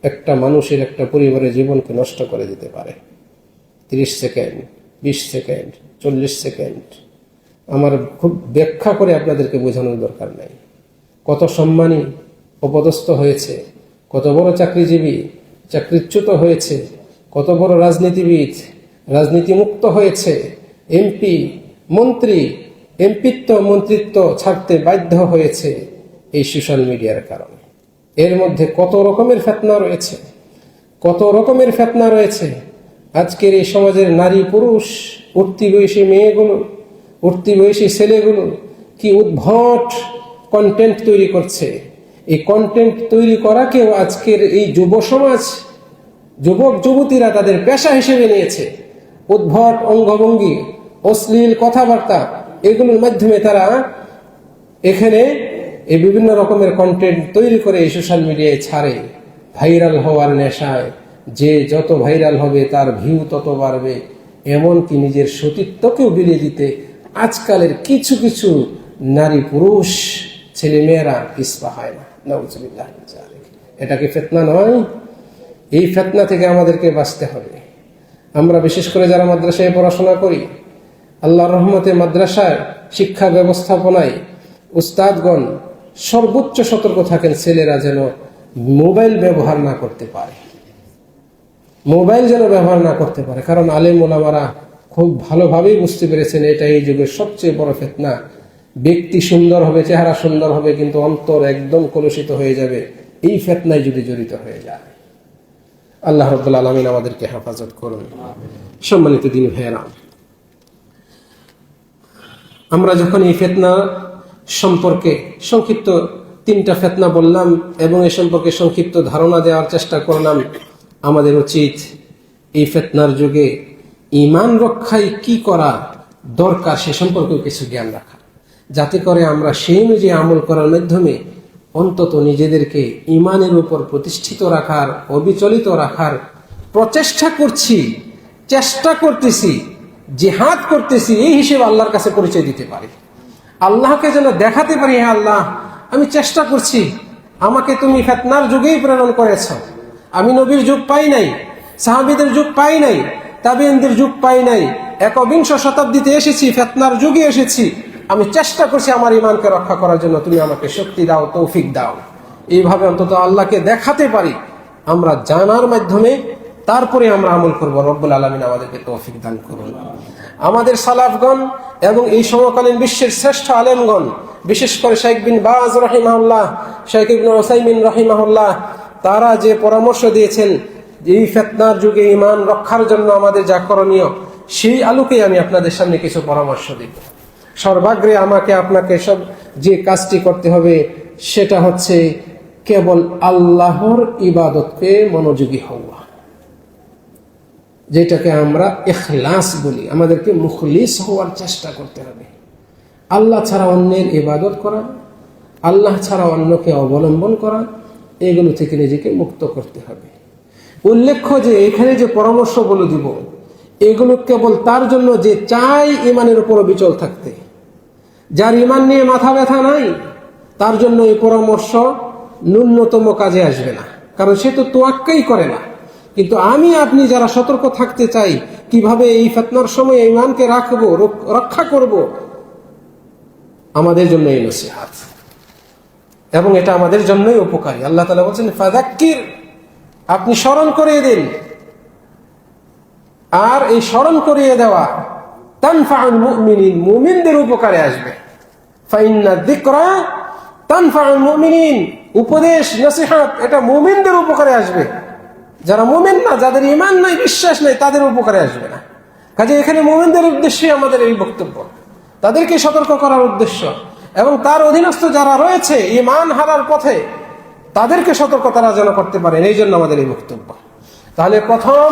[SPEAKER 1] একটা মানুষের, একটা পরিবারের জীবনকে নষ্ট করে দিতে পারে। 30 সেকেন্ড, 20 সেকেন্ড, 40 সেকেন্ড। আমার খুব ব্যাখ্যা করে আপনাদেরকে বোঝানোর দরকার নাই। কত সম্মানী অপদস্থ হয়েছে, কত বড় চাকরিজীবী চাকরিচ্যুত হয়েছে, কত বড় রাজনীতিবিদ রাজনীতিমুক্ত হয়েছে, এমপি মন্ত্রী এমপিত্ব মন্ত্রিত্ব ছাড়তে বাধ্য হয়েছে এই সোশ্যাল মিডিয়ার কারণে। এর মধ্যে কত রকমের ফিতনা রয়েছে, কত রকমের ফিতনা রয়েছে। আজকের এই সমাজের নারী পুরুষ, উঠতি বয়সী মেয়েগুলো, উঠতি বয়সী ছেলেগুলো কি উদ্ভট কন্টেন্ট তৈরি করছে। এই কন্টেন্ট তৈরি করাকেও আজকের এই যুব সমাজ, যুবক যুবতীরা তাদের পেশা হিসেবে নিয়েছে। উদ্ভট অঙ্গভঙ্গি, অশ্লীল কথাবার্তা, এগুলোর মাধ্যমে তারা এখানে এই বিভিন্ন রকমের কন্টেন্ট তৈরি করে এই সোশ্যাল মিডিয়ায় ছাড়ে। ভাইরাল হওয়ার নেশায়, যে যত ভাইরাল হবে তার ভিউ তত বাড়বে, এমনকি নিজের সতীত্বকেও বিলিয়ে দিতে আজকালের কিছু কিছু নারী পুরুষ ছেলেমেয়েরা পিছপা হয় না। নাউজুবিল্লাহ। এটা কি ফিতনা নয়? এই ফিতনা থেকে আমাদেরকে বাঁচতে হবে। আমরা বিশেষ করে যারা মাদ্রাসায় পড়াশোনা করি, আল্লাহর রহমতে মাদ্রাসায় শিক্ষা ব্যবস্থাপনায় উস্তাদগণ সর্বোচ্চ সতর্ক থাকেন ছেলেরা যেন মোবাইল ব্যবহার না করতে পারে, মোবাইল যেন ব্যবহার না করতে পারে। কারণ আলেম ওলামারা খুব ভালোভাবেই বুঝতে পেরেছেন এটা এই যুগের সবচেয়ে বড় ফিতনা। ব্যক্তি সুন্দর হবে, চেহারা সুন্দর হবে, কিন্তু অন্তর একদম কলুষিত হয়ে যাবে এই ফিতনায় যদি জড়িত হয়ে যায়। আল্লাহ রাব্বুল আলামিন আমাদেরকে হেফাজত করুন। সম্মানিত দিনী ভাইয়েরা, আমরা যখন এই ফিতনা সম্পর্কে সংক্ষিপ্ত 3টা ফিতনা বললাম এবং এ সম্পর্কে সংক্ষিপ্ত ধারণা দেওয়ার চেষ্টা করলাম, আমাদের উচিত এই ফিতনার যুগে ঈমান রক্ষায় কি করা দরকার সে সম্পর্কেও কিছু জ্ঞান রাখা, যাতে করে আমরা সেই অনুযায়ী আমল করার মাধ্যমে অন্তত নিজেদেরকে ঈমানের উপর প্রতিষ্ঠিত রাখার, অবিচলিত রাখার প্রচেষ্টা করছি, চেষ্টা করতেছি, জিহাদ করতেছি, এই হিসেবে আল্লাহর কাছে পরিচয় দিতে পারি। আল্লাহকে যেন দেখাতে পারি, হ্যাঁ আল্লাহ, আমি চেষ্টা করছি, আমাকে তুমি ফিতনার যুগেই প্রেরণ করেছ। আমি নবীর যুগ পাই নাই, সাহাবীদের যুগ পাই নাই, তাবিঈনদের যুগ পাই নাই, 21শ শতাব্দীতে এসেছি, ফিতনার যুগে এসেছি। আমি চেষ্টা করছি আমার ঈমানকে রক্ষা করার জন্য, তুমি আমাকে শক্তি দাও, তৌফিক দাও। এইভাবে অন্তত আল্লাহকে দেখাতে পারি আমরা জানার মাধ্যমে, তারপরে আমরা আমল করব। রব্বুল আলামিন আমাদেরকে তৌফিক দান করুন। আমাদের সালাফগণ এবং এই সমকালীন বিশ্বের শ্রেষ্ঠ আলেমগণ, বিশেষ করে শেখ বিন বাজ রাহিমাহুল্লাহ, শেখ ইবনে উসাইমিন রাহিমাহুল্লাহ, তারা যে পরামর্শ দিয়েছেন এই ফিতনার যুগে ঈমান রক্ষার জন্য আমাদের যা করণীয়, সেই আলোকেই আমি আপনাদের সামনে কিছু পরামর্শ দিব। সর্বাগ্রে আমাকে আপনাকে সব যে কাজটি করতে হবে সেটা হচ্ছে কেবল আল্লাহর ইবাদতকে মনোযোগী হওয়া। যেটাকে আমরা ইখলাস বলি। আমাদেরকে মুখলিস হওয়ার চেষ্টা করতে হবে। আল্লাহ ছাড়া অন্যের ইবাদত করা, আল্লাহ ছাড়া অন্যকে অবলম্বন করা, এগুলো থেকে নিজেকে মুক্ত করতে হবে। উল্লেখ্য যে এখানে যে পরামর্শগুলো দিব, এগুলো কেবল তার জন্য যে চাই ইমানের উপর বিচল থাকতে। যার ইমান নিয়ে মাথা ব্যথা নাই, তার জন্য এই পরামর্শ ন্যূনতম কাজে আসবে না, কারণ সে তো তোয়াক্কাই করে না। কিন্তু আমি আপনি যারা সতর্ক থাকতে চাই, কিভাবে এই ফিতনার সময় ইমানকে রাখবো, রক্ষা করব, আমাদের জন্য এই নসিহত, এবং এটা আমাদের জন্যই উপকারী। আল্লাহ তাআলা বলছেন ফাযাক্কির, আপনি স্মরণ করিয়ে দিন। আর এই স্মরণ করিয়ে দেওয়া তানফাউল মুমিনিন, মুমিনদের উপকারে আসবে। ফাইন্না যিকরা তানফাউল মুমিনিন, উপদেশ নসিহত এটা মুমিনদের উপকারে আসবে। যারা মুমিন না, যাদের ঈমান নাই, বিশ্বাস নাই, তাদের উপকারে আসবে না। কাজে এখানে মুমিনদের উদ্দেশ্যে আমাদের এই বক্তব্য, তাদেরকে সতর্ক করার উদ্দেশ্য, এবং তার অধীনস্থ যারা রয়েছে ঈমান হারার পথে, তাদেরকে সতর্ক তারা যেন করতে পারেন, এই জন্য আমাদের এই বক্তব্য। তাহলে প্রথম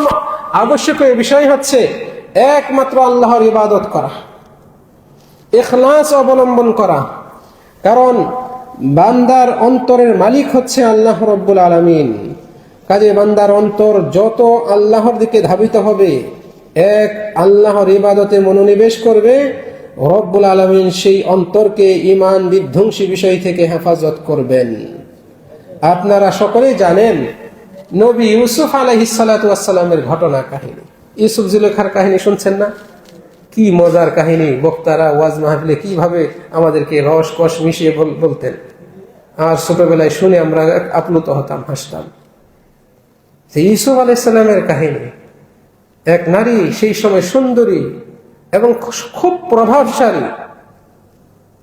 [SPEAKER 1] আবশ্যকীয় বিষয় হচ্ছে একমাত্র আল্লাহর ইবাদত করা, ইখলাস অবলম্বন করা। কারণ বান্দার অন্তরের মালিক হচ্ছে আল্লাহ রাব্বুল আলামিন। কাজে বান্দার অন্তর যত আল্লাহর দিকে ধাবিত হবে, এক আল্লাহর ইবাদতে মনোনিবেশ করবে, রব্বুল আলামিন সেই অন্তরকে ঈমান বিধ্বংসী বিষয় থেকে হেফাজত করবেন। আপনারা সকলেই জানেন নবী ইউসুফ আলাইহিস সালাতু ওয়াস সালামের ঘটনা কাহিনী। ইউসুফ জুলেখার কাহিনী শুনছেন না? কি মজার কাহিনী! বক্তারা ওয়াজ মাহফিলে কিভাবে আমাদেরকে রস কষ মিশিয়ে বলতেন, আর ছোটবেলায় শুনে আমরা আপ্লুত হতাম, হাসতাম। ইউসুফ আলাইহিস সালামের কাহিনী, এক নারী সেই সময় সুন্দরী এবং খুব প্রভাবশালী,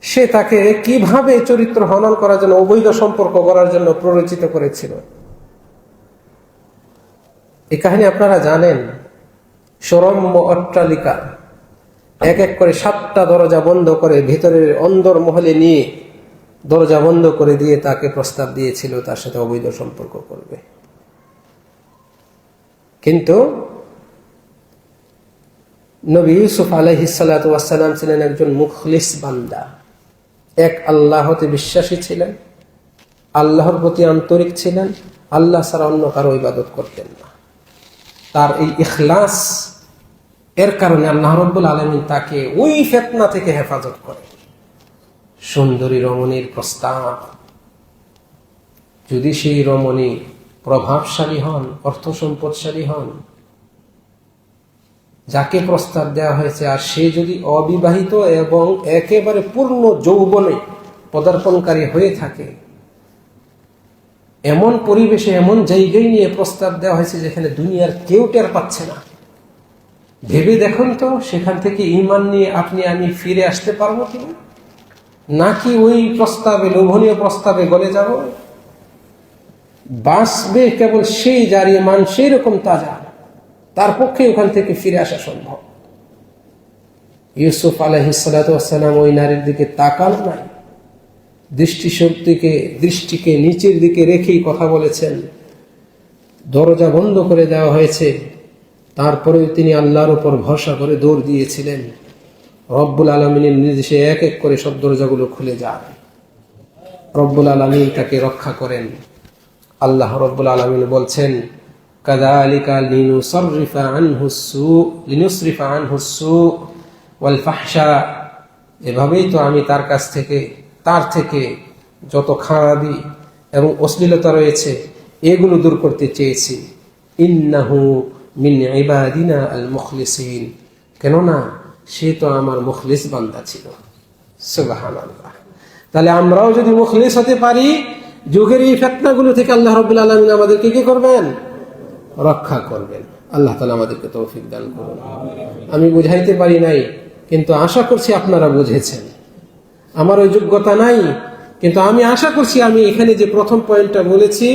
[SPEAKER 1] সে তাকে কিভাবে চরিত্র হনন করার জন্য, অবৈধ সম্পর্ক করার জন্য প্ররোচিত করেছিল। এই কাহিনী আপনারা জানেন। সরম্য অট্টালিকা, এক এক করে 7টা দরজা বন্ধ করে ভিতরের অন্দর মহলে নিয়ে দরজা বন্ধ করে দিয়ে তাকে প্রস্তাব দিয়েছিল তার সাথে অবৈধ সম্পর্ক করবে। কিন্তু নবী ইউসুফ আলাইহিস সালাতু ওয়াস সালাম ছিলেন একজন মুখলিস বান্দা, এক আল্লাহতে বিশ্বাসী ছিলেন, আল্লাহর প্রতি আন্তরিক ছিলেন, আল্লাহ ছাড়া অন্য কারো ইবাদত করতেন না। তার এই ইখলাস এর কারণে আল্লাহ রাব্বুল আলামিন তাকে ওই ফিতনা থেকে হেফাজত করে। সুন্দরী রমণীর প্রস্তাব, যদি সেই রমণী প্রভাবশালী হন, অর্থ সম্পদশালী হন, যাকে প্রস্তাব দেওয়া হয়েছে, আর সে যদি অবিবাহিত এবং একেবারে পূর্ণ যৌবনে পদার্পণকারী হয়ে থাকে, এমন পরিবেশে এমন জায়গায় নিয়ে প্রস্তাব দেওয়া হয়েছে যেখানে দুনিয়ার কেউ টের পাচ্ছে না, ভেবে দেখুন তো সেখান থেকে ঈমান নিয়ে আপনি আমি ফিরে আসতে পারবো কিনা, নাকি ওই প্রস্তাবে, লোভনীয় প্রস্তাবে গলে যাব? বাঁচবে কেবল সেই যার ঈমান সেই রকম তাজা, তার পক্ষে ওখান থেকে ফিরে আসা সম্ভব। ইউসুফ আলাইহিস সালাতু ওয়াস সালাম ওই নারীর দিকে তাকান নাই, দৃষ্টিকে নিচের দিকে রেখেই কথা বলেছেন। দরজা বন্ধ করে দেওয়া হয়েছে, তারপরেও তিনি আল্লাহর উপর ভরসা করে দৌড় দিয়েছিলেন। রব্বুল আলামিনের নির্দেশে এক এক করে সব দরজাগুলো খুলে যায়। রব্বুল আলামিন তাকে রক্ষা করেন। আল্লাহ রব্বুল আলামিন বলছেন, কাযালিকা লিনুসরিফা আনহু সু ওয়াল ফাহশা, এভাবেই তো আমি তার থেকে যত খারাপি এবং অশ্লীলতা রয়েছে এগুলো দূর করতে চেয়েছি। ইন্নাহু মিন ইবাদিনা আল মুখলিসিন, কেননা সে তো আমার মুখলিস বান্দা ছিল। সুবহানাল্লাহ। তাহলে আমরাও যদি মুখলিস হতে পারি, যুগের এই ফিতনাগুলো থেকে আল্লাহ রাব্বুল আলামিন আমাদেরকে কি করবেন? রক্ষা করবেন। আল্লাহ তাআলা আমাদেরকে তৌফিক দান করুন। আমি বুঝাইতে পারি নাই, কিন্তু আশা করছি আপনারা বুঝেছেন। আমার ওই যোগ্যতা নাই, কিন্তু আমি আশা করছি আমি এখানে যে প্রথম পয়েন্টটা বলেছি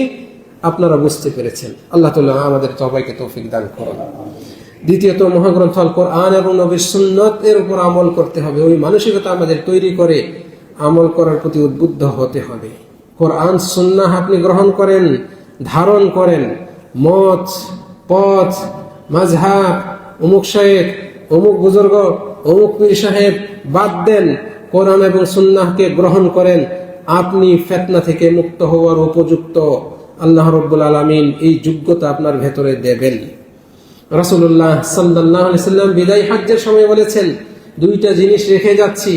[SPEAKER 1] আপনারা বুঝতে পেরেছেন। আল্লাহ তাআলা আমাদের সবাইকে তৌফিক দান করুন। দ্বিতীয়ত, মহাগ্রন্থ আল কোরআন এবং নবীর সুন্নাত এর উপর আমল করতে হবে। ওই মানসিকতা আমাদের তৈরি করে আমল করার প্রতি উদ্বুদ্ধ হতে হবে। কোরআন সুন্নাহ আপনি গ্রহণ করেন, ধারণ করেন, মত পথ মাযহাব, অমুক শায়েখ, অমুক বুজুর্গ, অমুক পীর সাহেব বাদ দেন, কোরআন এবং সুন্নাহকে গ্রহণ করেন, আপনি ফিতনা থেকে মুক্ত হওয়ার উপযুক্ত। আল্লাহ রাব্বুল আলামিন এই যোগ্যতা আপনার ভেতরে দেবেন। রাসূলুল্লাহ সাল্লাল্লাহু আলাইহি সাল্লাম বিদায় হজ্জের সময় বলেছেন, দুইটা জিনিস রেখে যাচ্ছি,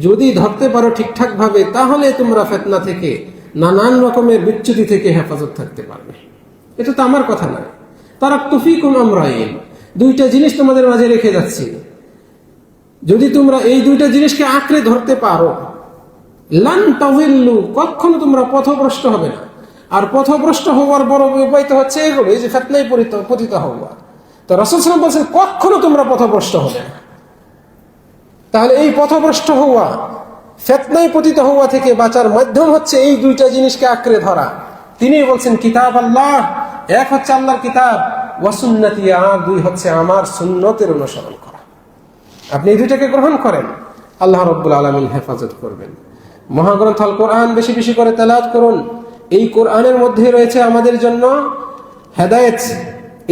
[SPEAKER 1] যদি ধরতে পারো ঠিকঠাক ভাবে তাহলে তোমরা ফিতনা থেকে, নানান রকমের বিচ্যুতি থেকে হেফাজত থাকতে পারবে। এটা তো আমার কথা নয়, তারাকতু ফীকুম আমরাইন, দুইটা জিনিস তোমাদের মাঝে রেখে যাচ্ছি, যদি তোমরা এই দুইটা জিনিসকে আঁকড়ে ধরতে পারো, লান তাযিল্লু, কখনো তোমরা পথভ্রষ্ট হবে না। আর পথভ্রষ্ট হওয়ার বড় উপায় তো হচ্ছে এগুলো, এই যে ফিতনায় পতিত হওয়া। তো রাসূল সাল্লাল্লাহু আলাইহি ওয়াসাল্লাম বলেছেন কখনো তোমরা পথভ্রষ্ট হবে না। তাহলে এই পথভ্রষ্ট হওয়া, ফিতনায় পতিত হওয়া থেকে বাঁচার মাধ্যম হচ্ছে এই দুইটা জিনিসকে আঁকড়ে ধরা। তিনি বলছেন কিতাব আল্লাহ, এক হচ্ছে আল্লাহর কিতাব, ওয়া সুন্নতি, আর দুই হচ্ছে আমার সুন্নতের অনুসরণ করা। আপনি এই দুইটাকে গ্রহণ করেন, আল্লাহ রাব্বুল আলামিন হেফাজত করবেন। মহাগ্রন্থ আল কোরআন বেশি বেশি করে তেলাওয়াত করুন। এই কোরআনের মধ্যে রয়েছে আমাদের জন্য হেদায়েত,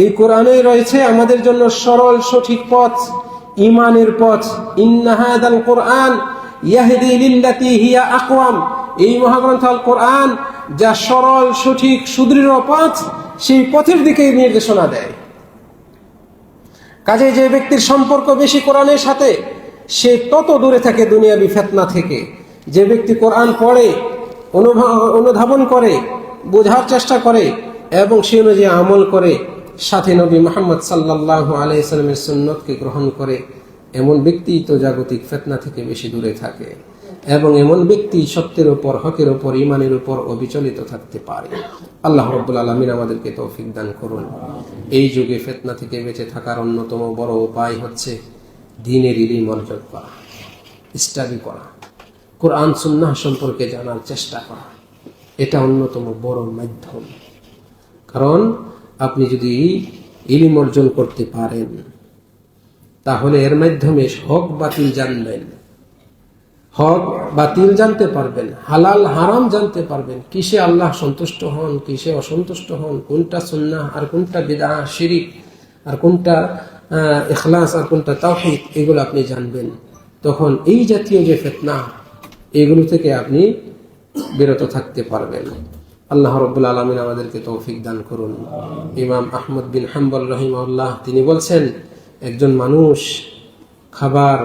[SPEAKER 1] এই কোরআনে রয়েছে আমাদের জন্য সরল সঠিক পথ, ঈমানের পথ। ইন্না হাযাল কোরআন ইয়াহদি লিল্লাতী হিয়া আকওয়াম, এই মহাগ্রন্থ আল কোরআন যা সরল সঠিক সুদৃঢ় পথ, সেই পথের দিকে নির্দেশনা দেয়। কাজে যে ব্যক্তির সম্পর্ক বেশি কোরআনের সাথে, সে তত দূরে থাকে দুনিয়াবি ফিতনা থেকে। যে ব্যক্তি কোরআন পড়ে, অনুধাবন করে, বোঝার চেষ্টা করে এবং সে অনুযায়ী আমল করে, সাথে নবী মুহাম্মদ সাল্লাল্লাহু আলাইহি সাল্লামের সুন্নতকে গ্রহণ করে, এমন ব্যক্তি তো জাগতিক ফিতনা থেকে বেশি দূরে থাকে এবং এমন ব্যক্তি সত্যের উপর, হকের উপর, ঈমানের উপর অবিচলিত থাকতে পারে। আল্লাহ রাব্বুল আলামিন আমাদেরকে তৌফিক দান করুন। এই যুগে ফিতনা থেকে বেঁচে থাকার অন্যতম বড় উপায় হচ্ছে দ্বীনের ইলম অর্জন করা, স্টাডি করা, কোরআন সুন্নাহ সম্পর্কে জানার চেষ্টা করা। এটা অন্যতম বড় মাধ্যম। কারণ আপনি যদি ইলম অর্জন করতে পারেন, তাহলে এর মাধ্যমে হক বাতিল জানবেন, হক বাতিল জানতে পারবেন, হালাল হারাম জানতে পারবেন, কিসে আল্লাহ সন্তুষ্ট হন, কিসে অসন্তুষ্ট হন, কোনটা সুন্নাহ আর কোনটা বিদআহ শিরিক, আর কোনটা ইখলাস আর কোনটা তাওহীদ, এগুলো আপনি জানবেন। তখন এই জাতীয় যে ফিতনা, এগুলো থেকে আপনি বিরত থাকতে পারবেন। আল্লাহ রাব্বুল আলামিন আমাদেরকে তৌফিক দান করুন। ইমাম আহমদ বিন হাম্বল রাহিমাহুল্লাহ তিনি বলছেন, একজন মানুষ খাবার,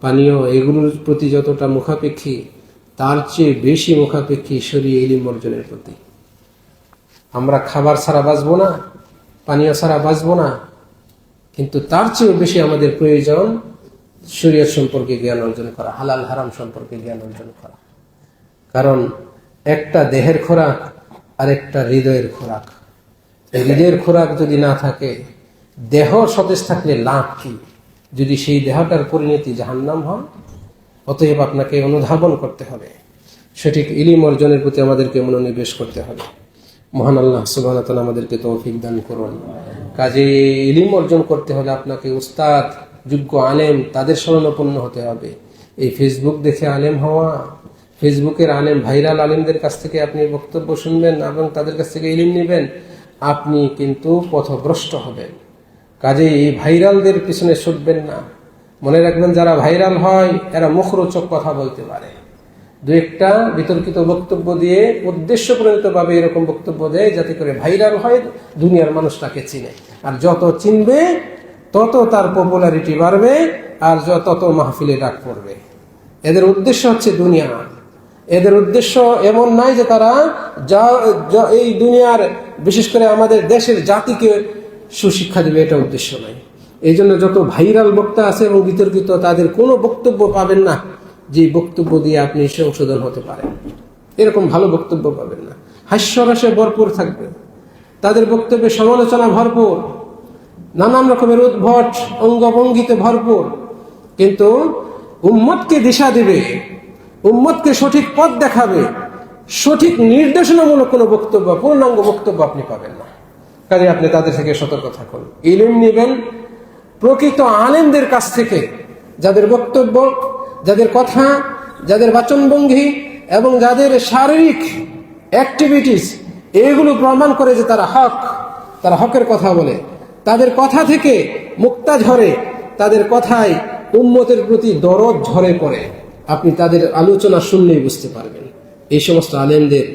[SPEAKER 1] পানীয় এগুলোর প্রতি যতটা মুখাপেক্ষী, তার চেয়ে বেশি মুখাপেক্ষী শরীয়ত ইলম অর্জনের প্রতি। আমরা খাবার ছাড়া বাঁচবো না, পানীয় ছাড়া বাঁচবো না, কিন্তু তার চেয়েও বেশি আমাদের প্রয়োজন শরীয়ত সম্পর্কে জ্ঞান অর্জন করা, হালাল হারাম সম্পর্কে জ্ঞান অর্জন করা। কারণ একটা দেহের খোরাক আর একটা হৃদয়ের খোরাক। হৃদয়ের খোরাক যদি না থাকে, দেহ সতেজ থাকলে লাভ কি, যদি সেই দেহটার পরিণতি জাহান্নাম হয়? অতএব আপনাকে অনুধাবন করতে হবে, সঠিক ইলম অর্জনের প্রতি আমাদেরকে মনোনিবেশ করতে হবে। মহান আল্লাহ সুবহানাহু ওয়া তাআলা আমাদেরকে তৌফিক দান করুন। কাজে ইলম অর্জন করতে হলে আপনাকে উস্তাদ, যোগ্য আলেম, তাদের শরণাপন্ন হতে হবে। এই ফেসবুক দেখে আলেম হওয়া, ফেসবুকের আলেম, ভাইরাল আলেমদের কাছ থেকে আপনি বক্তব্য শুনবেন এবং তাদের কাছ থেকে ইলম নেবেন, আপনি কিন্তু পথভ্রষ্ট হবেন। কাজেই এই ভাইরালদের পিছনে ছুটবেন না। মনে রাখবেন, যারা ভাইরাল হয় এরা মুখরোচক কথা বলতে পারে, দু একটা বিতর্কিত বক্তব্য দিয়ে উদ্দেশ্যপ্রণীতভাবে এরকম বক্তব্য দেয় যাতে করে ভাইরাল হয়, দুনিয়ার মানুষ তাকে চিনে। আর যত চিনবে তত তার পপুলারিটি বাড়বে, আর তত মাহফিলে ডাক পড়বে। এদের উদ্দেশ্য হচ্ছে দুনিয়া। এদের উদ্দেশ্য এমন নাই যে তারা এই দুনিয়ার, বিশেষ করে আমাদের দেশের জাতিকে সুশিক্ষা দেবে, এটা উদ্দেশ্য নাই। এই জন্য যত ভাইরাল বক্তা আছে এবং বিতর্কিত, তাদের কোনো বক্তব্য পাবেন না যে বক্তব্য দিয়ে আপনি সংশোধন হতে পারেন। এরকম ভালো বক্তব্য পাবেন না। হাস্যরসে ভরপুর থাকবে, তাদের বক্তব্যে সমালোচনা ভরপুর, নানান রকমের উদ্ভট অঙ্গভঙ্গিতে ভরপুর, কিন্তু উম্মতকে দিশা দিবে, উম্মতকে সঠিক পথ দেখাবে, সঠিক নির্দেশনামূলক কোনো বক্তব্য, পূর্ণাঙ্গ বক্তব্য আপনি পাবেন না। কাজে আপনি তাদের থেকে সতর্ক থাকুন। ইলম নেবেন প্রকৃত আলেমদের কাছ থেকে, যাদের বক্তব্য, যাদের কথা, যাদের বাচনভঙ্গি এবং যাদের শারীরিক অ্যাক্টিভিটিস, এগুলো প্রমাণ করে যে তারা হকের কথা বলে, তাদের কথা থেকে মুক্তা ঝরে, তাদের কথায় উম্মতের প্রতি দরদ ঝরে পড়ে। আপনি তাদের আলোচনা শুনলেই বুঝতে পারবেন। এই সমস্ত আলেমদের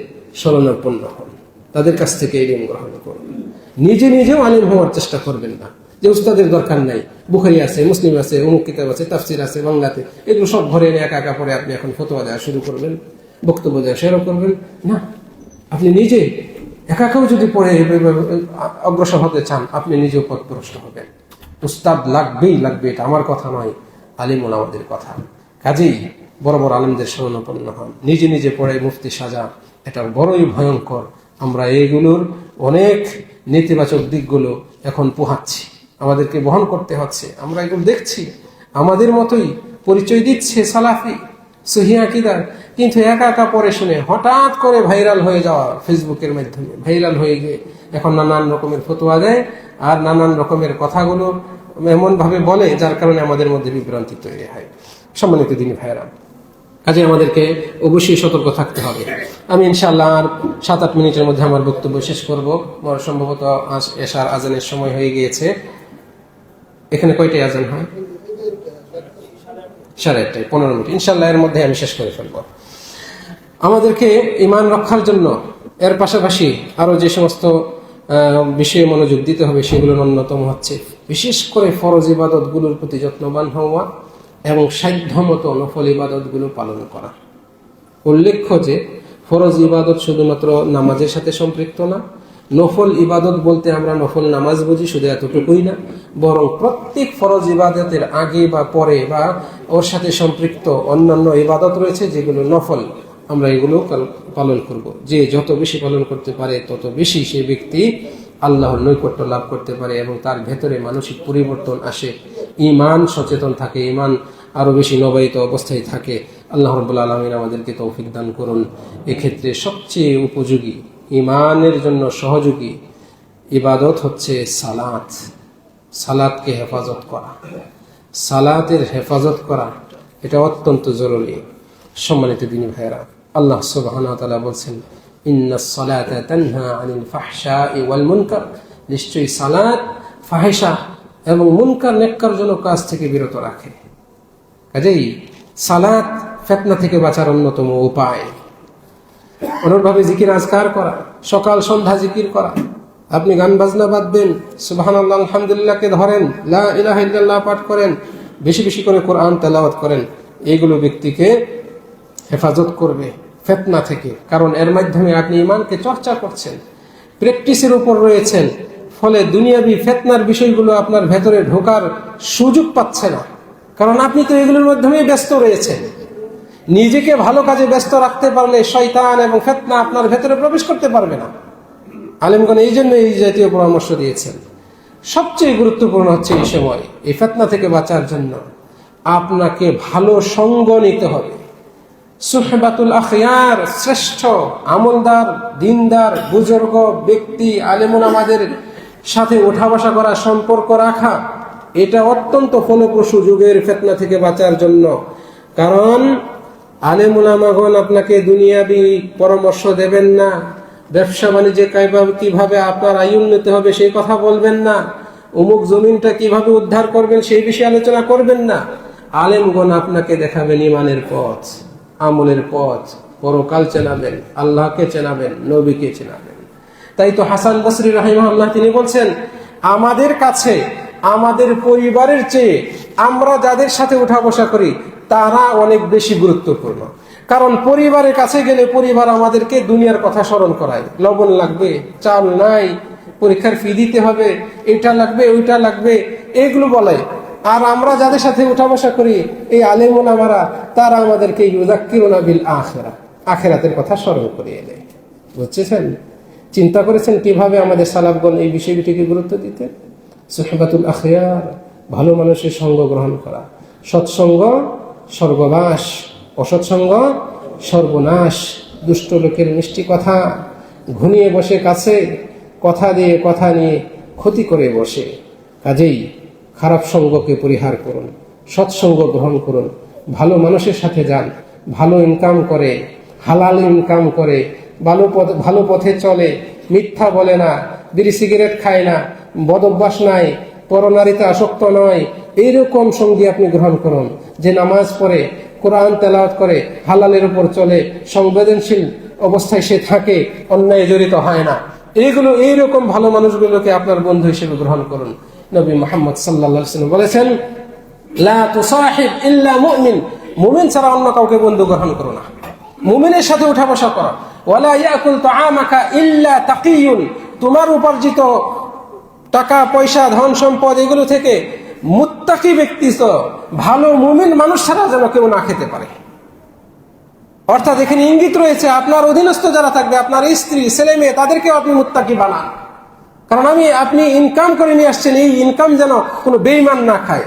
[SPEAKER 1] শরণাপন্ন হন, তাদের কাছ থেকে ইলম গ্রহণ করুন। নিজে নিজেও আলেম হওয়ার চেষ্টা করবেন না যে উস্তাদের দরকার নাই, বুখারী আছে, মুসলিম আছে, অমুক কিতাব আছে, তাফসির আছে বাংলাতে, এগুলো সব ঘরে এনে একা একা পরে আপনি এখন ফতোয়া দেওয়া শুরু করবেন, বক্তব্য দেওয়া শুরু করবেন না। আপনি নিজে একা একাও যদি পড়ে অগ্রসর হতে চান, আপনি নিজেও পথভ্রষ্ট হবেন। উস্তাদ লাগবেই লাগবে, এটা আমার কথা নয়, আলিম ওলামাদের কথা। কাজেই বড় বড় আলেমদের শরণাপন্ন হন। নিজে নিজে পড়ে মুফতি সাজা, এটা বড়ই ভয়ঙ্কর। আমরা এইগুলোর অনেক নেতিবাচক দিকগুলো এখন পোহাচ্ছি, আমাদেরকে বহন করতে হচ্ছে। আমরা এগুলো দেখছি, আমাদের মতোই পরিচয় দিচ্ছে সালাফি সহিহ আকীদা, কিন্তু একা একা পড়ে শুনে হঠাৎ করে ভাইরাল হয়ে যাওয়া, ফেসবুকের মাধ্যমে ভাইরাল হয়ে গিয়ে এখন নানান রকমের ফতোয়া দেয় আর নানান রকমের কথাগুলো এমন ভাবে বলে, যার কারণে আমাদের মধ্যে বিভ্রান্তি তৈরি হয়। সম্মানিত দিনী ভাইয়েরা, কাজে আমাদেরকে অবশ্যই সতর্ক থাকতে হবে। আমি ইনশাআল্লাহ আর 7-8 মিনিটের মধ্যে আমার বক্তব্য শেষ করব। সম্ভবত এশার আজানের সময় হয়ে গিয়েছে। এখানে কয়টায় আজান হয়? 1:30, 15 মিনিট। ইনশাআল্লাহ এর মধ্যে আমি শেষ করে ফেলব। আমাদেরকে ঈমান রক্ষার জন্য এর পাশাপাশি আরো যে সমস্ত বিষয়ে মনোযোগ দিতে হবে, সেগুলোর অন্যতম হচ্ছে বিশেষ করে ফরজ ইবাদতগুলোর প্রতি যত্নবান হওয়া এবং সাধ্যমতো নফল ইবাদতগুলো পালন করা। উল্লেখ্য যে ফরজ ইবাদত শুধুমাত্র নামাজের সাথে সম্পৃক্ত না, নফল ইবাদত বলতে আমরা নফল নামাজ বুঝি শুধু এতটুকুই না, বরং প্রত্যেক ফরজ ইবাদতের আগে বা পরে বা ওর সাথে সম্পৃক্ত অন্যান্য ইবাদত রয়েছে যেগুলো নফল, আমরা এগুলো পালন করব। যে যত বেশি পালন করতে পারে তত বেশি সে ব্যক্তি আল্লাহর নৈকট্য লাভ করতে পারে এবং তার ভেতরে মানসিক পরিবর্তন আসে, ঈমান সচেতন থাকে, ঈমান আরো বেশি নবায়িত অবস্থায় থাকে। আল্লাহ রাব্বুল আলামিন আমাদেরকে তৌফিক দান করুন। এক্ষেত্রে সবচেয়ে উপযোগী, ঈমানের জন্য সহযোগী ইবাদত হচ্ছে সালাত। সালাতকে হেফাজত করা, সালাতের হেফাজত করা, এটা অত্যন্ত জরুরি। সম্মানিত দিনী ভাইয়েরা, আল্লাহ সুবহানাহু ওয়া তাআলা বলছেন, ইন্নাস সালাতা তানহা আনিল ফাহশাই ওয়াল মুনকার, নিশ্চয়ই সালাত ফাহিশা এবং মুনকার নেক্কারজনক কাজ থেকে বিরত রাখে। কাজেই সালাত ফিতনা থেকে বাঁচার অন্যতম উপায়। অনুরূপভাবে জিকির আজকার করা, সকাল সন্ধ্যা জিকির করা। আপনি গান বাজনা বাদবেন, সুবহানাল্লাহ আলহামদুলিল্লাহকে ধরেন, লা ইলাহা ইল্লাল্লাহ পাঠ করেন, বেশি বেশি করে কোরআন তেলাওয়াত করেন। এগুলো ব্যক্তিকে হেফাজত করবে ফিতনা থেকে, কারণ এর মাধ্যমে আপনি ঈমানকে চর্চা করছেন, প্র্যাকটিসের উপর রয়েছেন। ফলে দুনিয়াবি ফিতনার বিষয়গুলো আপনার ভেতরে ঢোকার সুযোগ পাচ্ছে না, কারণ আপনি তো এগুলোর মাধ্যমে ব্যস্ত রয়েছেন। নিজেকে ভালো কাজে ব্যস্ত রাখতে পারলে শয়তান এবং ফিতনা আপনার ভেতরে প্রবেশ করতে পারবে না। আলেমগণ এই জন্য এই জাতীয় পরামর্শ দিয়েছেন। সবচেয়ে গুরুত্বপূর্ণ হচ্ছে এই সময় এই ফিতনা থেকে বাঁচার জন্য আপনাকে ভালো সঙ্গ নিতে হবে। সুহবাতুল আখিয়ার, শ্রেষ্ঠ আমলদার, দিনদার, বুজুর্গ ব্যক্তি, আলেমুন আমাদের সাথে ওঠা বসা করা, সম্পর্ক রাখা, এটা অত্যন্ত ফলপ্রসূ যুগের ফিতনা থেকে বাঁচার জন্য। কারণ আলেম উলামাগণ আপনাকে দুনিয়াবি পরামর্শ দেবেন না, ব্যবসা বাণিজ্যে কিভাবে আপনার আয় উন্নতি হবে সেই কথা বলবেন না, অমুক জমিনটা কিভাবে উদ্ধার করবেন সেই বিষয়ে আলোচনা করবেন না। আলেমগণ আপনাকে দেখাবেন ঈমানের পথ, আমলের পথ, পরকাল চেনাবেন, আল্লাহকে চেনাবেন, নবীকে চেনাবেন। তাই তো হাসান বসরি রাহিমাহুল্লাহ তিনি বলছেন, আমাদের কাছে আমাদের পরিবারের চেয়ে আমরা যাদের সাথে উঠা বসা করি তারা অনেক বেশি গুরুত্বপূর্ণ। কারণ পরিবারের কাছে গেলে পরিবার আমাদেরকে দুনিয়ার কথা স্মরণ করায়, লবণ লাগবে, চাল নাই, পরীক্ষার ফি দিতে হবে, এটা লাগবে, ওইটা লাগবে, এগুলো বলে। আর আমরা যাদের সাথে উঠা বসা করি এই আলেম ওলামারা, তারা আমাদেরকে ইউযাক্কিরুনা বিল আখিরাহ, আখিরাতের কথা স্মরণ করিয়ে দেয়। বুঝছেন? চিন্তা করেছেন কিভাবে আমাদের সালাফগণ এই বিষয়টিকে গুরুত্ব দিতেন? সুহবাতুল আখিয়ার, ভালো মানুষের সঙ্গ গ্রহণ করা। সৎসঙ্গ স্বর্গবাস, অসৎসঙ্গ সর্বনাশ। দুষ্ট লোকের মিষ্টি কথা, ঘুমিয়ে বসে কাছে, কথা দিয়ে কথা নিয়ে ক্ষতি করে বসে। কাজেই খারাপ সঙ্গকে পরিহার করুন, সৎসঙ্গ গ্রহণ করুন, ভালো মানুষের সাথে যান, ভালো ইনকাম করে, হালাল ইনকাম করে, ভালো পথে চলে, মিথ্যা বলে না, বিড়ি সিগারেট খায় না, বদ অভ্যাস নাই, পরনারীতে আসক্ত নয়, এইরকম সঙ্গী আপনি গ্রহণ করুন, যে নামাজ পড়ে, কোরআন তেলাওয়াত করে, হালালের উপর চলে, সংবেদনশীল অবস্থায় সে থাকে, অন্যায় জড়িত হয় না। এইরকম ভালো মানুষগুলোকে আপনার বন্ধু হিসেবে গ্রহণ করুন। নবী মুহাম্মদ সাল্লাল্লাহু আলাইহি ওয়াসাল্লাম বলেছেন, লা তুসাহিব ইল্লা মুমিন, মুমিন ছাড়া অন্য কাউকে বন্ধু গ্রহণ করো না। মুমিনের সাথে উঠা বসা করো। ওয়ালা ইয়াকুল তাআমাকা ইল্লা তাকিয়ুন, তোমার উপার্জিত টাকা পয়সা ধন সম্পদ এগুলো থেকে মুত্তাকি ব্যক্তি, তো ভালো মুমিন মানুষ ছাড়া যেন কেউ না খেতে পারে। অর্থাৎ এখানে ইঙ্গিত রয়েছে, আপনার অধীনস্থ যারা থাকবে, আপনার স্ত্রী, ছেলে মেয়ে, তাদেরকেও আপনি মুত্তাকি বানান। কারণ আপনি ইনকাম করে নিয়ে আসছেন, এই ইনকাম যেন কোনো বেঈমান না খায়।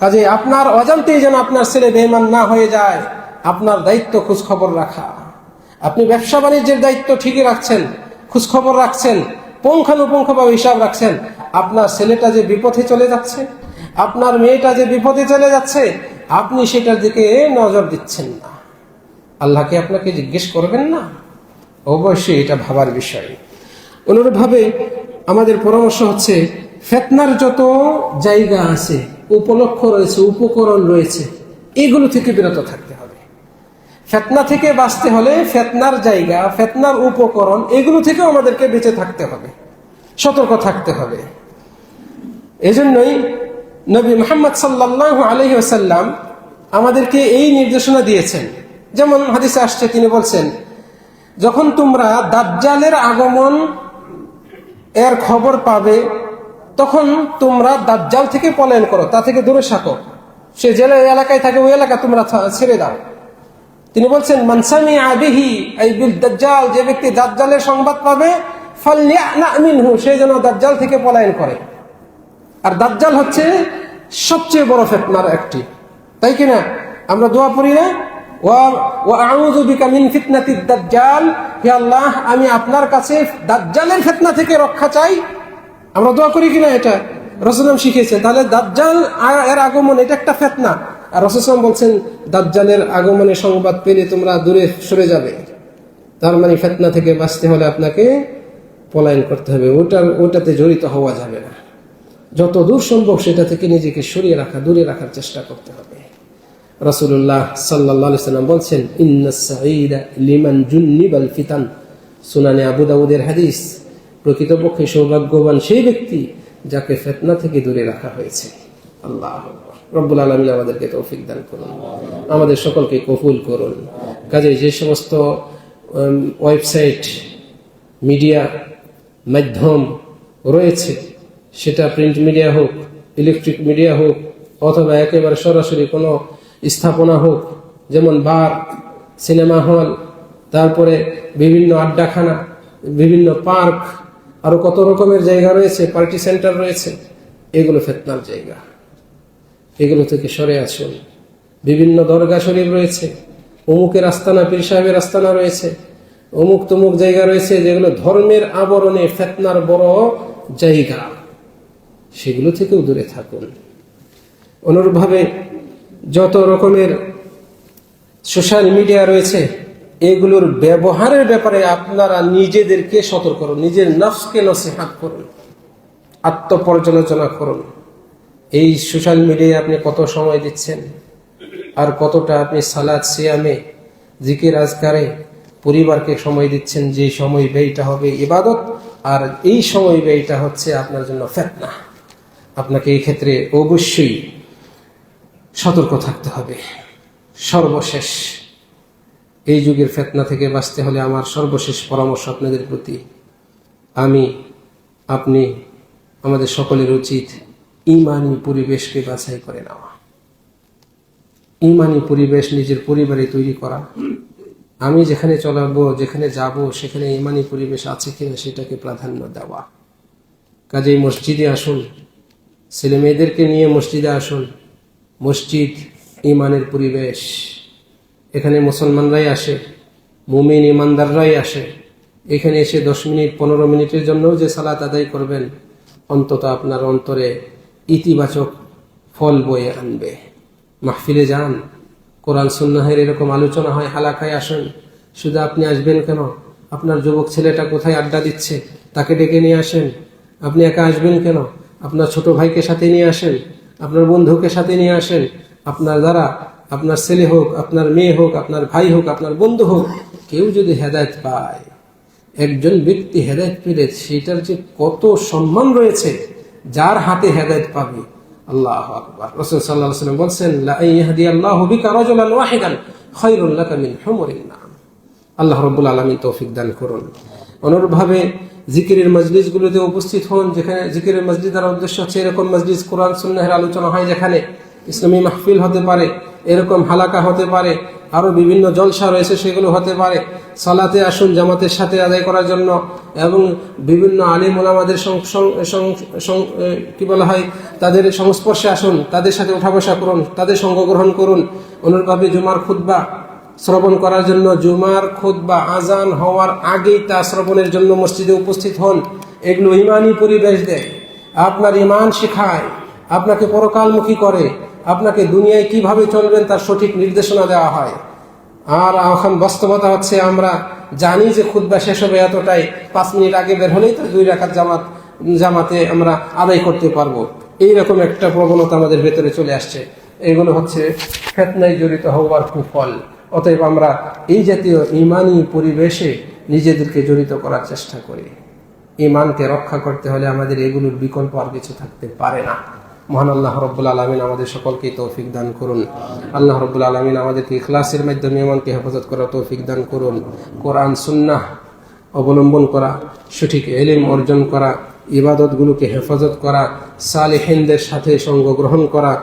[SPEAKER 1] কাজে আপনার অজান্তেই যেন আপনার ছেলে বেঈমান না হয়ে যায়। আপনার দায়িত্ব খোঁজ খবর রাখা। আপনি ব্যবসা বাণিজ্যের দায়িত্ব ঠিকই রাখছেন, খোঁজ খবর রাখছেন, পুঙ্খানুপুঙ্খভাবে হিসাব রাখছেন। আপনার ছেলেটা যে বিপথে চলে যাচ্ছে, আপনার মেয়েটা যে বিপথে চলে যাচ্ছে, আপনি সেটার দিকে নজর দিচ্ছেন না। আল্লাহকে আপনাকে জিজ্ঞেস করবেন না? অবশ্যই এটা ভাবার বিষয়। অনুরূপভাবে আমাদের পরামর্শ হচ্ছে, ফিতনার যত জায়গা আছে, উপলক্ষ রয়েছে, উপকরণ রয়েছে, এগুলো থেকে বিরত থাকতে হবে। ফিতনা থেকে বাঁচতে হলে ফিতনার জায়গা, ফিতনার উপকরণ, এগুলো থেকেও আমাদেরকে বেঁচে থাকতে হবে, সতর্ক থাকতে হবে। এজন্যই নবী মুহাম্মদ সাল্লাল্লাহু আলাইহি ওয়াসাল্লাম আমাদেরকে এই নির্দেশনা দিয়েছেন। যেমন হাদিসে আসছে, তিনি বলছেন, যখন তোমরা দাজ্জালের আগমন এর খবর পাবে, তখন তোমরা দাজ্জাল থেকে পলায়ন করো, তা থেকে দূরে থাকো। সে যে এলাকায় থাকে ওই এলাকা তোমরা ছেড়ে দাও। তিনি বলছেন, মান সামিআ বিহি আই বিল দাজ্জাল, যে ব্যক্তি দাজ্জালের সংবাদ পাবে, ফালইয়ানা মিনহু, সে যেন দাজ্জাল থেকে পলায়ন করে। আর দাজ্জাল হচ্ছে সবচেয়ে বড় ফিতনার একটি, তাই কিনা? আমরা দোয়া পড়ি না, ওয়া আউযু বিকা মিন ফিতনাতিদ দাজ্জাল, হে আল্লাহ, আমি আপনার কাছে দাজ্জালের ফিতনা থেকে রক্ষা চাই। আমরা দোয়া করি কিনা? এটা রাসূলুল্লাহ শিখিয়েছেন। তাহলে দাজ্জাল এর আগমন, এটা একটা ফিতনা। আর রাসূলুল্লাহ বলছেন, দাজ্জালের আগমনের সংবাদ পেলে তোমরা দূরে সরে যাবে। তার মানে ফিতনা থেকে বাঁচতে হলে আপনাকে পলায়ন করতে হবে, ওটাতে জড়িত হওয়া যাবে না। যত দূর সম্ভব সেটা থেকে নিজেকে সরিয়ে রাখা, দূরে রাখার চেষ্টা করতে হবে। রাসূলুল্লাহ সাল্লাল্লাহু আলাইহি ওয়াসাল্লাম বলছেন, ইন্নাস সাঈদা লিমান জুন্নিবাল ফিতান, সুনানে আবু দাউদের হাদিস। প্রকৃতপক্ষে সৌভাগ্যবান সেই ব্যক্তি যাকে ফিতনা থেকে দূরে রাখা হয়েছে। আল্লাহ রব্বুল আলামিন আমাদেরকে তৌফিক দান করুন, আমাদের সকলকে কবুল করুন। কাজে যে সমস্ত ওয়েবসাইট, মিডিয়া মাধ্যম রয়েছে, সেটা প্রিন্ট মিডিয়া হোক, ইলেকট্রিক মিডিয়া হোক, অথবা একেবারে সরাসরি কোনো স্থাপনা হোক, যেমন বার, সিনেমা হল, তারপরে বিভিন্ন আড্ডাখানা, বিভিন্ন পার্ক, আরো কত রকমের জায়গা রয়েছে, পার্টি সেন্টার রয়েছে, এগুলো ফিতনার জায়গা। এগুলো থেকে সরে আসুন। বিভিন্ন দরগা শরীফ রয়েছে, অমুকের আস্তানা, পীর সাহেবের আস্তানা রয়েছে, অমুক তমুক জায়গা রয়েছে, যেগুলো ধর্মের আবরণে ফিতনার বড় জায়গা, সেগুলো থেকেও দূরে থাকুন। অনুরূপভাবে যত রকমের সোশ্যাল মিডিয়া রয়েছে, এগুলোর ব্যবহারের ব্যাপারে আপনারা নিজেদেরকে সতর্ক করুন, নিজের নফসকে নসিহত করুন, আত্মপর্যালোচনা করুন। এই সোশ্যাল মিডিয়ায় আপনি কত সময় দিচ্ছেন, আর কতটা আপনি সালাত, সিয়ামে, জিকির, আজকারে, পরিবারকে সময় দিচ্ছেন। যে সময় ব্যয়টা হবে ইবাদত, আর এই সময় ব্যয়টা হচ্ছে আপনার জন্য ফিতনা। আপনাকে এই ক্ষেত্রে অবশ্যই সতর্ক থাকতে হবে। সর্বশেষ, এই যুগের ফিতনা থেকে বাঁচতে হলে আমার সর্বশেষ পরামর্শ আপনাদের প্রতি, আপনি আমাদের সকলের উচিত ঈমানি পরিবেশকে বাছাই করে নেওয়া, ঈমানি পরিবেশ নিজের পরিবারে তৈরি করা। আমি যেখানে চলাবো, যেখানে যাব, সেখানে ঈমানি পরিবেশ আছে কিনা সেটাকে প্রাধান্য দেওয়া। কাজেই মসজিদে আসুন, ছেলে মেয়েদেরকে নিয়ে মসজিদে আসুন। মসজিদ ঈমানের পরিবেশ, এখানে মুসলমানরাই আসে, মুমিন ইমানদাররাই আসে। এখানে এসে 10 মিনিট 15 মিনিটের জন্যও যে সালাত আদায় করবেন, অন্তত আপনার অন্তরে ইতিবাচক ফল বয়ে আনবে। মাহফিলে যান, কোরআন সুন্নাহের এরকম আলোচনা হয়, হালাকায় আসেন। শুধু আপনি আসবেন কেন? আপনার যুবক ছেলেটা কোথায় আড্ডা দিচ্ছে, তাকে ডেকে নিয়ে আসেন। আপনি একা আসবেন কেন? আপনার ছোট ভাইকে সাথে নিয়ে আসেন, আপনার বন্ধুকে সাথে নিয়ে আসেন। আপনার দ্বারা আপনার ছেলে হোক, আপনার মেয়ে হোক, আপনার ভাই হোক, আপনার বন্ধু হোক, কেউ যদি হেদায়েত পায়, একজন ব্যক্তি হেদায়েত পেলে সেটার যে কত সম্মান রয়েছে যার হাতে হেদায়েত পাবে। আল্লাহু আকবার। রাসূল সাল্লাল্লাহু আলাইহি ওয়াসাল্লাম বলেন, লা ইয়াহদিয়াল্লাহু বিকা রাজুলান ওয়াহিদান খায়রুল লাকা মিন হুমুরিন নাম। আল্লাহ রাব্বুল আলামিন তৌফিক দান করুন। অনুরূপভাবে জিকিরের মজলিসগুলোতে উপস্থিত হন, যেখানে জিকিরের মজলিস দ্বারা উদ্দেশ্য হচ্ছে এরকম মজলিস, কোরআন সুন্নাহের আলোচনা হয়, যেখানে ইসলামী মাহফিল হতে পারে, এরকম হালাকা হতে পারে, আরো বিভিন্ন জলসা রয়েছে, সেগুলো হতে পারে। সালাতে আসুন জামাতের সাথে আদায় করার জন্য, এবং বিভিন্ন আলিম ওলামাদের কি বলা হয়, তাদের সংস্পর্শে আসুন, তাদের সাথে উঠা বসা করুন, তাদের সঙ্গ গ্রহণ করুন। অনুরূপভাবে জুমার খুতবা শ্রবণ করার জন্য, জুমার খুতবা আজান হওয়ার আগেই তা শ্রবণের জন্য মসজিদে উপস্থিত হন। এগুলো ইমানি পরিবেশ দেয়, আপনার ইমান শেখায়, আপনাকে পরকালমুখী করে, আপনাকে দুনিয়ায় কিভাবে চলবেন তার সঠিক নির্দেশনা দেওয়া হয়। আর এখন বাস্তবতা হচ্ছে, আমরা জানি যে খুতবা শেষ হবে এতটাই, 5 মিনিট আগে বের হলেই তো 2 রাকাত জামাতে আমরা আদায় করতে পারবো। এইরকম একটা প্রবণতা আমাদের ভেতরে চলে আসছে। এগুলো হচ্ছে ফিতনায় জড়িত হওয়ার কুফল। অতএব আমরা এই জাতীয় ইমানি পরিবেশে নিজেদেরকে জড়িত করার চেষ্টা করি। ইমানকে রক্ষা করতে হলে আমাদের এগুলোর বিকল্প আর কিছু থাকতে পারে না। মহান আল্লাহ রাব্বুল আলামিন আমাদের সকলকে তৌফিক দান করুন। আল্লাহ রাব্বুল আলামিন আমাদেরকে ইখলাসের মাধ্যমে ইমানকে হেফাজত করার তৌফিক দান করুন। কোরআন সুন্নাহ অবলম্বন করা, সঠিক ইলম অর্জন করা, ইবাদতগুলোকে হেফাজত করা, সালেহিনদের সাথে সঙ্গ গ্রহণ করা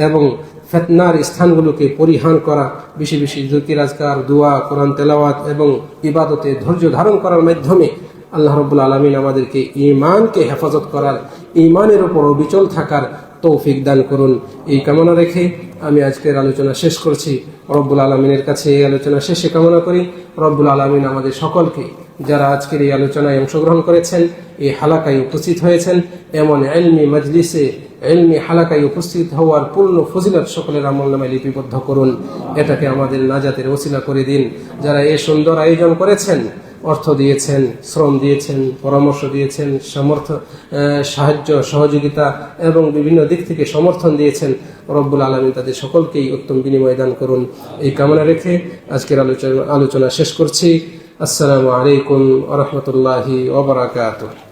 [SPEAKER 1] এবং ফিতনার স্থানগুলোকে পরিহার করা, বেশি বেশি জিকির আজকার, দোয়া, কোরআন তেলাওয়াত এবং ইবাদতে ধৈর্য ধারণ করার মাধ্যমে আল্লাহ রাব্বুল আলামিন আমাদেরকে ঈমানকে হেফাজত করার, ঈমানের উপর অবিচল থাকার তৌফিক দান করুন। এই কামনা রেখে আমি আজকের আলোচনা শেষ করছি। রব্বুল আলামিনের কাছে এই আলোচনা শেষে কামনা করি রব্বুল আলামিন আমাদের সকলকে, যারা আজকের এই আলোচনায় অংশগ্রহণ করেছেন, এই হালাকায় উপস্থিত হয়েছেন, এমন ইলমি মজলিসে, ইলমি হালাকায় উপস্থিত হওয়ার পূর্ণ ফজিলত সকলের আমলনামায় লিপিবদ্ধ করুন। এটাকে আমাদের নাজাতের ওসিলা করে দিন। যারা এই সুন্দর আয়োজন করেছেন, অর্থ দিয়েছেন, শ্রম দিয়েছেন, পরামর্শ দিয়েছেন, সাহায্য সহযোগিতা এবং বিভিন্ন দিক থেকে সমর্থন দিয়েছেন, রব্বুল আলামিন তাদের সকলকেই উত্তম বিনিময় দান করুন। এই কামনা রেখে আজকের আলোচনা শেষ করছি। আসসালামু আলাইকুম ওয়া রাহমাতুল্লাহি ওয়া বারাকাতুহু।